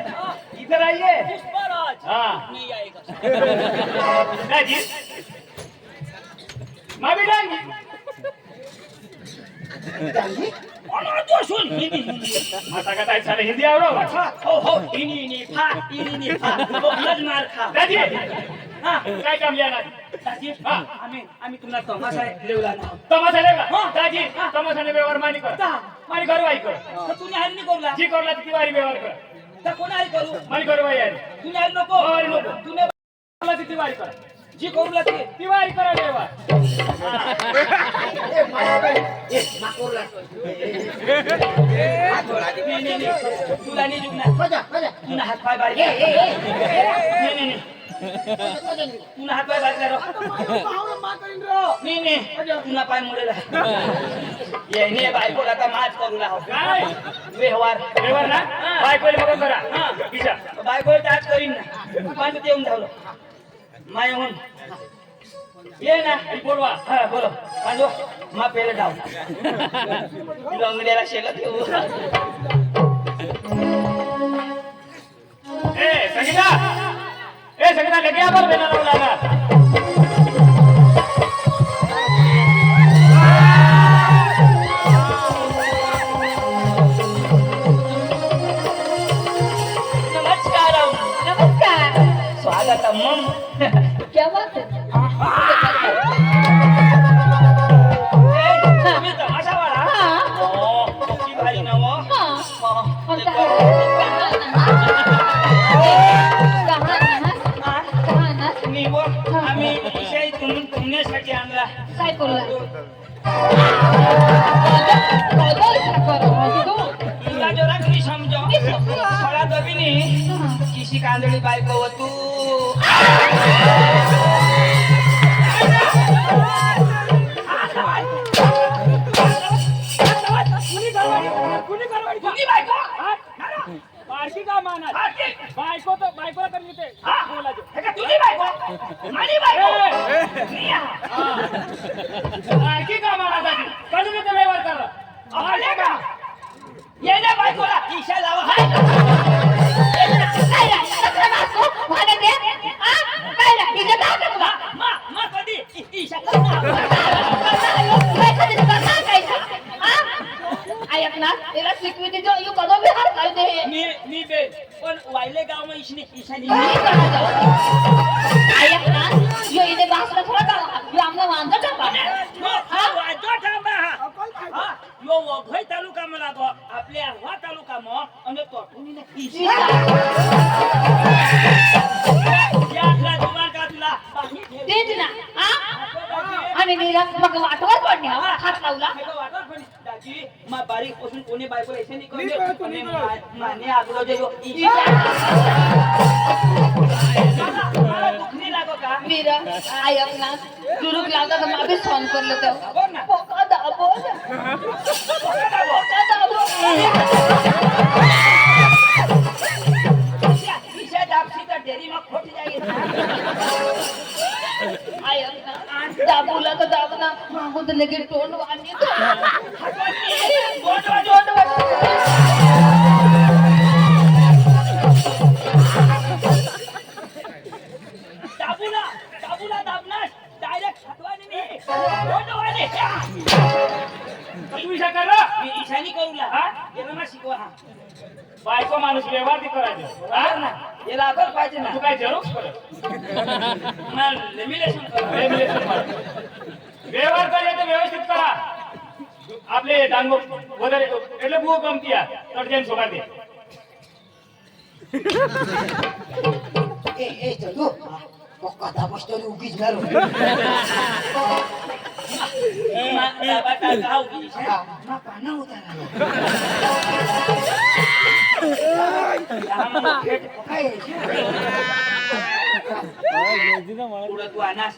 इधर आइए पुष्पराज हाँ नहीं आएगा जी मैं भी डांगी और तो सुन हिंदी माता का ताई सारे हिंदी आवड़ो हो इनी फा तो लज मार खा दादी हाँ काय काम लिया ना दादी हाँ आम्ही तुम्हाला तमाशा लेवला ना तमाशा लेवला हाँ दादी तमाशा ने व्यवहार मानी कर मानी घरवाई कर तर तुम्ही हारी नाही करला जी करला ती वारी व्यवहार कर तर कोण हारी करू मानी घरवाई हारी तुम्ही हारी नको हारी नको तुम्ही करला ती वारी कर जी करूला ती वारी करा व्यवहार नहीं तुला नहीं जुगना तुला हात पाय बारीक नहीं तुला हात पाय बारीक रो नहीं तुला पाय मुडेला ये ने बायकोला आता माच करूला हो काय व्यवहार ना बायकोले मग करा किसा बायकोले टाच करीन ना पाच देऊन धावलो माय म्हणून ये ना बोलवा हा बोलो पांडो मा पेले डाव लंगड्याला शेला देऊ संगीता लगे आ पर बेना लागा
नमस्कार
स्वागतम
क्या बात है
तुम्ही तमाशा वाला की भारी नाव
और कहाँ ना
आम्ही तुमने
करू
तुला जरा घरी समजो थोडा दबीनी किशी कांदळी बायको व तू कुणी बायको
बारकी का माना बायको तो बायकोला कमी ते बोलायचं
हे का तुझी बायको माझी बायको
बारकी का माना दादी कधी ते व्यवहार करा
आले का येण्या बायकोला ईशा लावा हाय मा कधी ईशा मी बे पण वायले गाव में ईशनी ईशानी वाजो थांबा हा यो वघई तालुका मला गो आपल्या हवा तालुका म आणि तोठुनी ने ईशा यातला जुमान का तुला बाकी
आणि मग वाटवत पडणे हात लावला
दाजी मा बारीक पासून कोणी बायको ऐसे नाही कोणी माने आगलो जे ईशा मला दुख नाही लागो का
मीरा ऐक ना जुरुक लावता तर मागे सहन करलं तर
बोल ना
पोका दाबो
ईशा दाबशी तर डेरी मग खोटी जाईल
ऐक ना दाबूला तर दाब ना मागून तर लगेच तोंड वाणी
दाबूला दाबणार डायरेक्ट हटवाने नाही
तू इशा कर
मी ईशानी करूला याला ना शिकवा हा
बायको माणूस व्यवहार ती करायचं
बरोबर ना याला अकल पाहिजे ना
तू काय झेरॉक्स कर
लेमिनेशन कर
व्यवहार करायचं व्यवस्थित करा आपले डांगो वगैरे એટલે બહુ ગમતી આ તડજન સોગા દે
ए चलो पोका दाबोस तो उगीच घरो
बाबा गाव की
मा पाना उतारा
पुढं तू आनास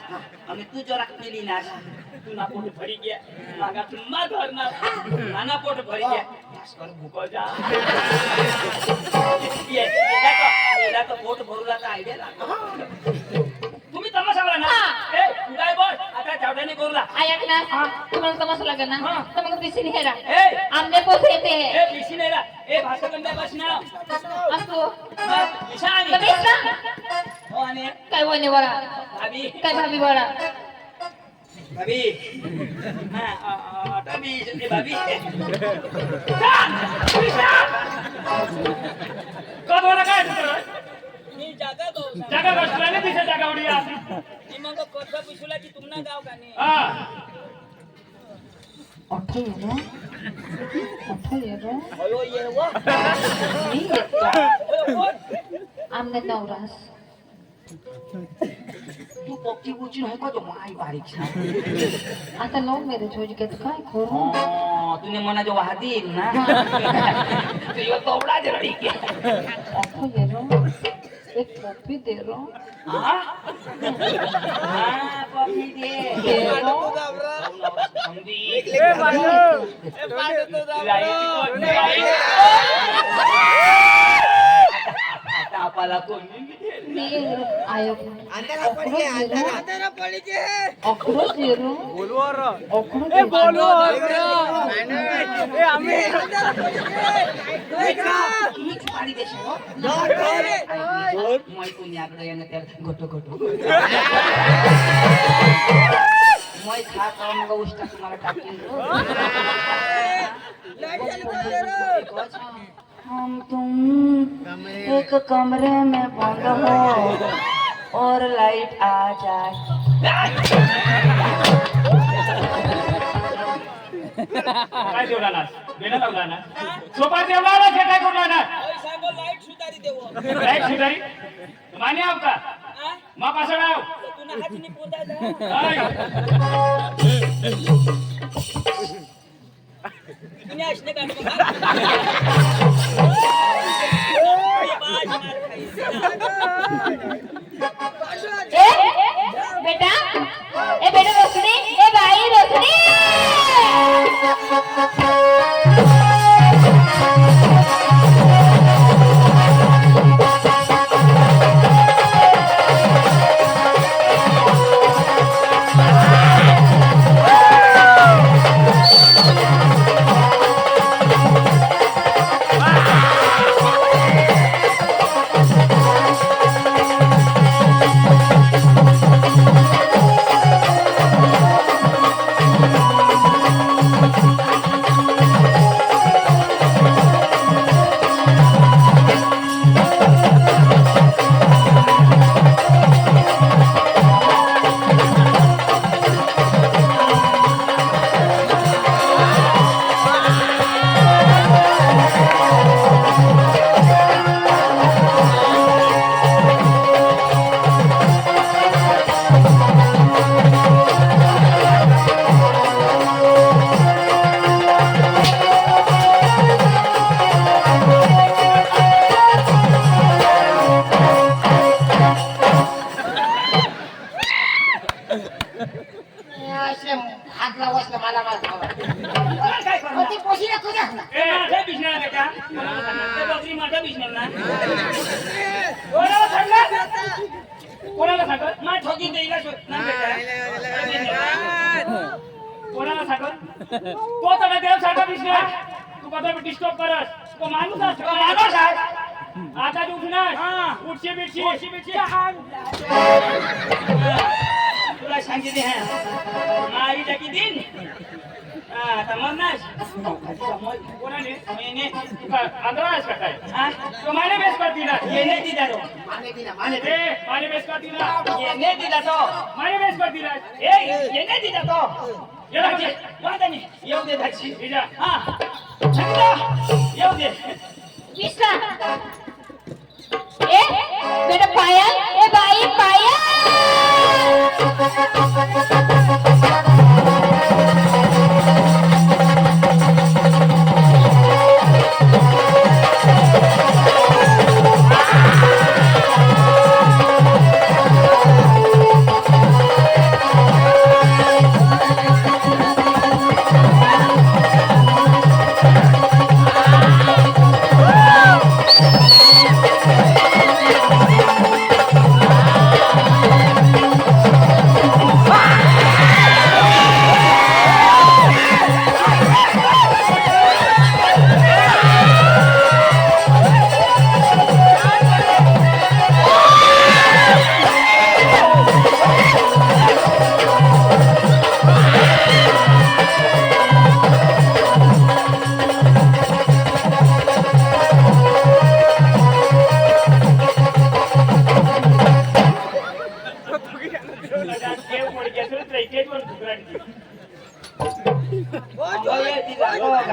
आणि तू जरा केली नास तू ना पोट भरी गया मागा तुम्हा धरणार नाना पोट भरी गया कर भूको जा येला तो पोट भरूला तर आयडिया लागतो तुम्ही तमाशा ना ए काय बोल आता चावड्याने करूला
ऐक ना तुम्हाला समज लागेल ना तर मग दिसून हेरा
ए
आमने पोस येते
ए पिशी नेला ए भाषा बंदा बस ना
असतो
ईशानी हो आणि
काय वने बडा
भाभी
काय भाभी बडा
भाभी भाभी भाभी
कद होणार काय
मी जागा दो
जागा बसला नाही तिथे जागा उडी असली
मी मग कोठा पुसुला की तुमना गाव का नाही
हा
अठ्ठे येरो
अयो ये वो
मी येतो आमने नवरास
तू पोकी बुची नाही का तो माई बारीक
आता लव मॅरेज होईल की काय करू
तूने मना जो वादी ना तो यो तोबड़ा दे रही के
अठ्ठे येरो एक कॉफी दे रो
हां कॉफी दे
येरो
समझी
ए पाडो तो
आता आपला कोणी
मी आयो
अंधारा पड़ी है अंधारा पड़ी है
अखरो येरो अखरो
ए बोलो
ए हमें
तुम्ही चुपाडी देशो मोय कोणी आकडे येणं त्या गोटो गोटो मोय खा का मग उष्टा तुम्हाला टाकीन
हम तुम एक कमरे में बंद हो और लाइट आ जाए
काय देवला ना बेना लावला ना सोपा देवला ना काय करला ना
सांगो लाईट सुधारी देवो
लाईट सुधारी माने आव का मा पासळ आव
तुना हातनी पोता जा
हाय
तुम्ही असले का
बेटा ए बेटा रोशनी ए बाई रोशनी
असे हात लावस ना मला
काय करणार?
ती पोशीला तुझ्याच ना
ए, माझ्या बिझनेस बेटा कोणाला सांगणार? ते बकरी माझ्या बिझनेस ना कोणाला सांगणार? कोणाला सांगत मा ठोकी देईला ना बेटा कोणाला सांगत तो तर देव सारखा बिझनेस तू कसा डिस्टर्ब करस तो माणूस असतो माणूस आहे आता तू उठणार उठशी बिटशी तुला सांगितले हा माई टाकी दिन आता म्हणणार कोणाने मैंने आंध्रास का काय हा तो माने बेस करती ना ये नहीं दिला तो
माने
ए माने बेस करती ना ये नहीं दिला तो माने बेस करती ना ए ये नहीं दिला तो ये लगे वादनी येऊ दे धाची इजा हा चंदा येऊ दे
किसका ए बेटा पायल ए बाई पायल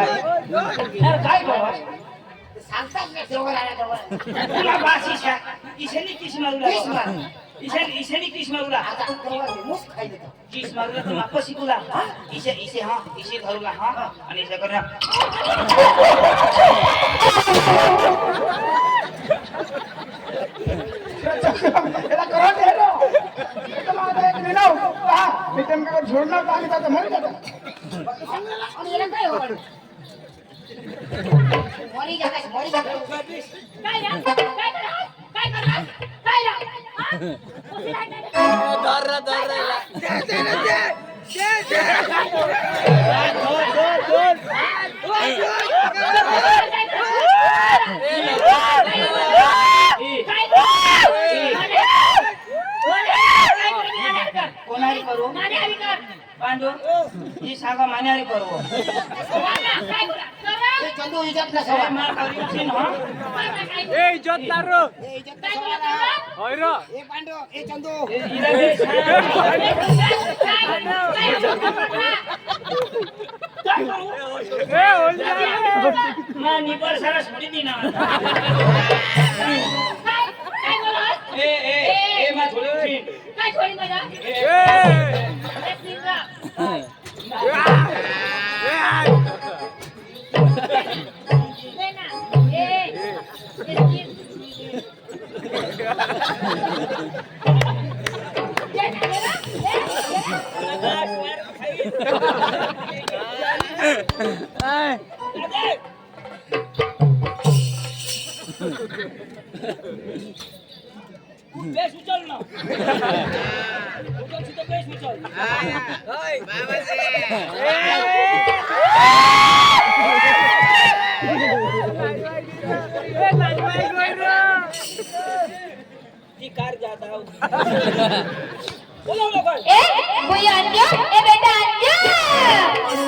काय बाबा
सांगताच नाही जवळ आला जवळ
तुला बाशीशा ईशानी किस मारूला ईशानी किस मारूला
आता जवळ मुस खाई देतो
किस मारूला तर वापस शिकूला इसे हा इसे धरूला हा आणि इसे करा
याला करा दे रो माझा एक निनाव पहा मी त्यांना झोडणार पाणी जातं म्हणून जातं
आणि याला काय होतं मरी जात मरी जात
काय रे काय करणार काय रे
कोणारी करू पांडू ही सांगा मान्यारी करू
ते चंदू इज्जत ना
ए,
सवा
मा करी उठीन, हा?
ए इज्जत तारो
ए इज्जत ना सवा
होय रो
ए पांडू ए चंदू
ए, हिला बे सांग.
ए होल जा
मा निबर सारा सोडी दी ना ए ए ए मा थोडी उठीन
काय थोडी मला
ए
ए सिंगा ये झाले ना?
बेस उचल ना उचल सीधे बेस उचल ती कार जाता हूँ बोलो लोग
ए भैया अंजू ए बेटा अंजू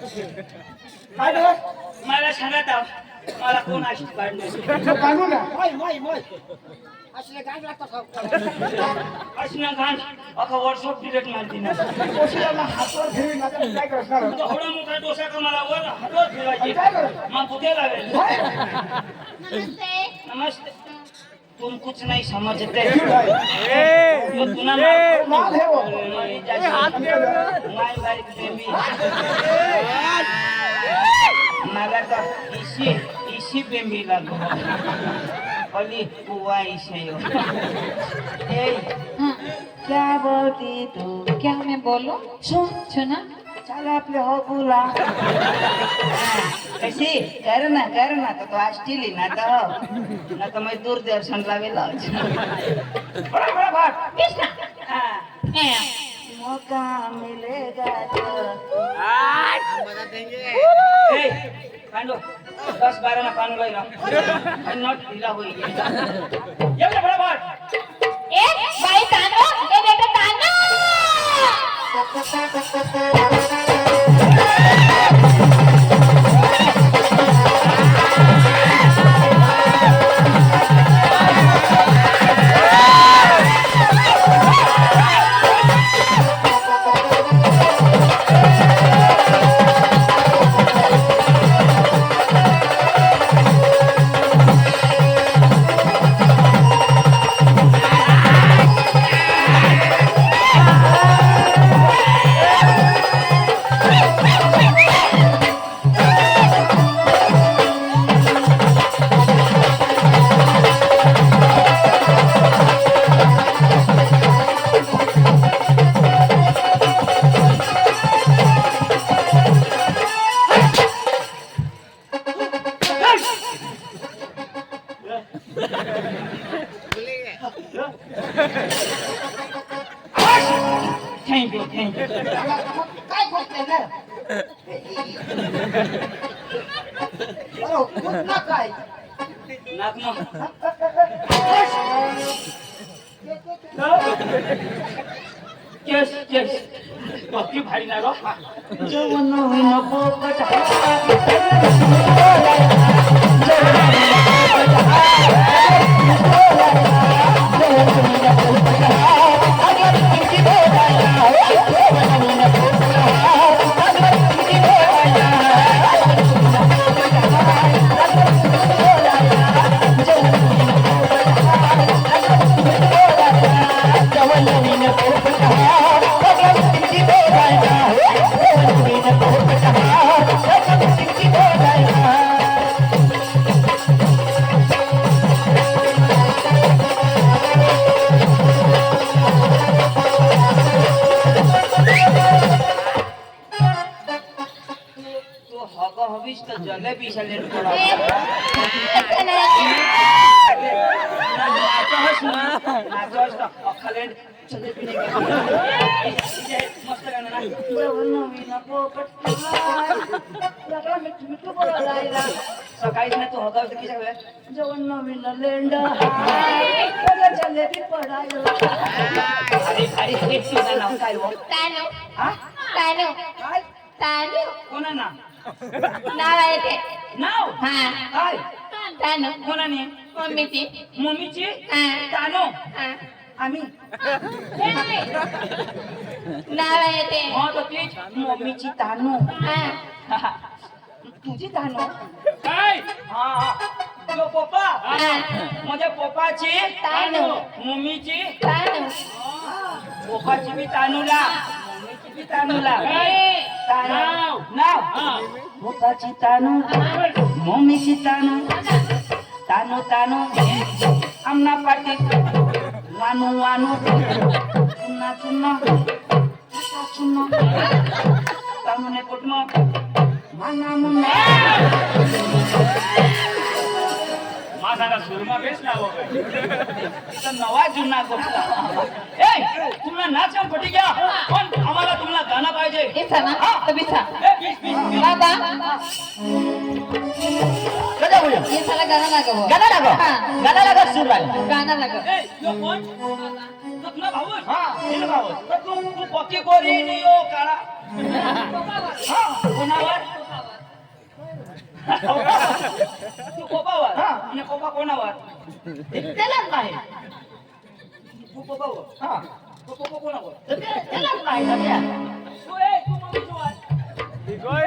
काय झालं?
मला सांगत आहो मला कोण अशी काढणार
काढू ना.
असले काय लागतं
अशी ना घाण अख्खा वर्कशॉप डिलेट मारती ना
कोशिलाला हातवर फिरवी ना तर काय करणार?
थोडा मोठा डोसा का मला वर हातवर फिरवायचे
काय करू?
मग कुठे लावेल
नमस्ते
नमस्ते तुम कुछ नहीं समझते
ए,
यो तुना
माल है वो.
माय बारीक बेबी मला तर इसी बेबी लागो अली कुआ इसे यो ए
हाँ, क्या बोलती तू? क्या मैं बोलूं? सुना
चल आपले हो बोला कशी कर ना तो आज टिली ना तो मैं दूरदर्शन लावेला बड़ा बड़ा बात मौका मिलेगा तो ए पांडु 10-12 ना पांडु गई नोट ढीला हुई ये बड़ा बात
ए भाई तानो ए बेटा तानो
थैंक यू
काय करते ना कुठला काय
नाक मग केस बाकी भारी ना रो जेवण होईन पोपट लय पिशाले पडा
ए, असं नाही.
नाचोस ना अख्खाले जलेबी नाही मस्त गाणं ना सकाळीच ना तू हगाव तर किती वेळ जेवण नवीन लेंड जलेबी पडायला अरे अरे हे तुझं नाव काय हो
तानू.
हा
तानू.
काय
तानू.
कोणा ना
नाव आहे ते.
नाव
हा.
काय
तानू.
कोणाने
मम्मीची.
मम्मीची
हा.
तानो
हा.
आम्ही
नाव आहे ते.
हा तर तीच मम्मीची तानो
हा.
तुझी तानो
काय
हा जो पप्पा
हा.
माझ्या पप्पाची
तानू.
मम्मीची
तानू.
पप्पाची बी तानूला मम्मीची बी तानूला तानू
नाव.
नाव
हा.
पप्पाची तानू मम्मीची तानू तानू तानू आमना पाटी वानू वानू चुन्ना चुन्ना चुन्ना तामुने कुटुंब माना मुन्ना
माझा सुरमा बेस नाव
नवा जुना गोष्ट ए तुला नाच पटी घ्या पण आम्हाला तुम्हाला गाणं पाहिजे
इथं ना? तर बिथा.
ए, पीस, पीस, पीस.
बाबा
कदा बोल
येसाला गाणं लागा बुवा.
गाना लागो
हा.
गाना लागो सुर लाग
गाणं लागा.
ए, यो कोण? तो तुला भाऊच?
हा.
हिला भाऊच. तर तू पक्की कोरी नि यो काळा हा कोणावर तू कोपावर
हा.
आणि कोपा कोणावर
त्यालाच नाही
तू कोपावर
हा
तू कोपा कोणावर
त्यालाच नाही सध्या
तू ए तू मम्मीची वाट
गोय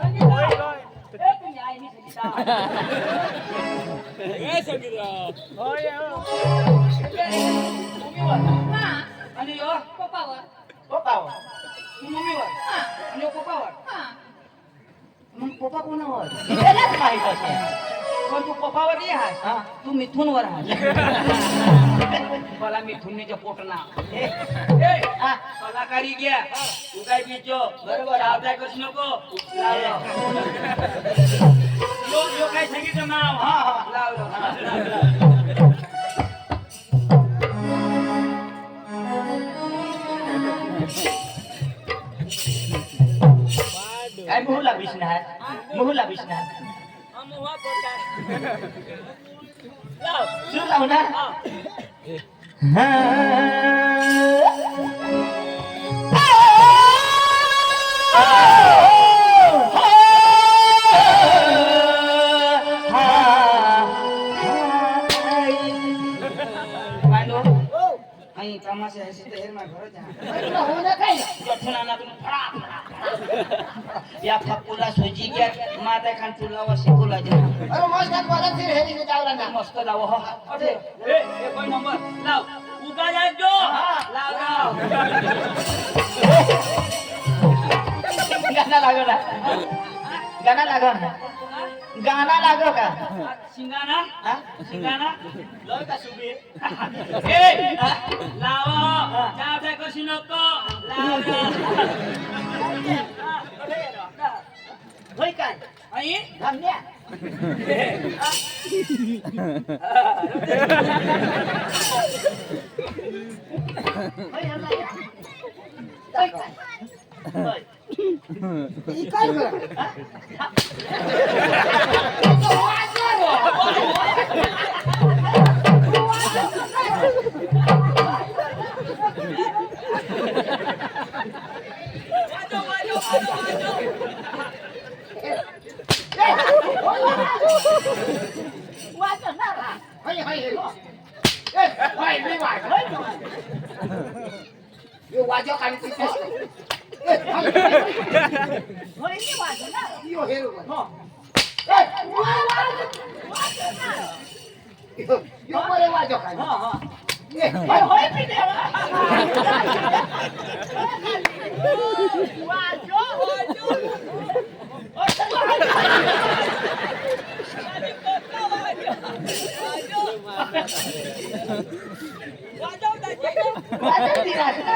संगीता ए तुम्ही आई मी संगीता मम्मीवर
हा.
आणि यो
पप्पावर.
कोपावर तू मम्मीवर आणि यो कोपावर
हा.
मग कोपा कोणावर
त्यालाच नाही तसे
पण तू कोपावर नाही आहेस
हा.
तू मिथूनवर आहेस मला मिथुनीच्या पोटना
हा.
कलाकारी घ्या तू काय पिचो
बरोबर.
चावताय करू नको यो यो काय सांगितलं नाव हा हा लावलं
काय मुहला विष्णा मुहला विष्णा सुर लाव ना
पांडू आई तमाशा ऐसे तो हेर में घर जा
होणं काय?
गठुना ना तुम फड़ा या फकुला सोजी गया माता खान तुला शिकुला जा
अरे मस्त परत फिर हेरी ने जावला ना
मस्त लाव हो अरे ए कोई नंबर लाव उगा जा जो लाव लाव
गाना लागो ना गाना लागो ना गाना लागो का
सिंगाना
हा?
सिंगाना लय का सुबीर ए लाव चावताय करू नको लाव
होय काय
आई
धामण्या होय आम्हाला. होय काय होय
ई काय बरं हाय हाय ए हाय मी वाज यो वाजो काढी तिथे ए हाय
होय मी वाजव ना
यो हेरो
हो
यो बरे वाजो काढी
हा हा
ए
होय होय मी देवा वाजव ती रास्ता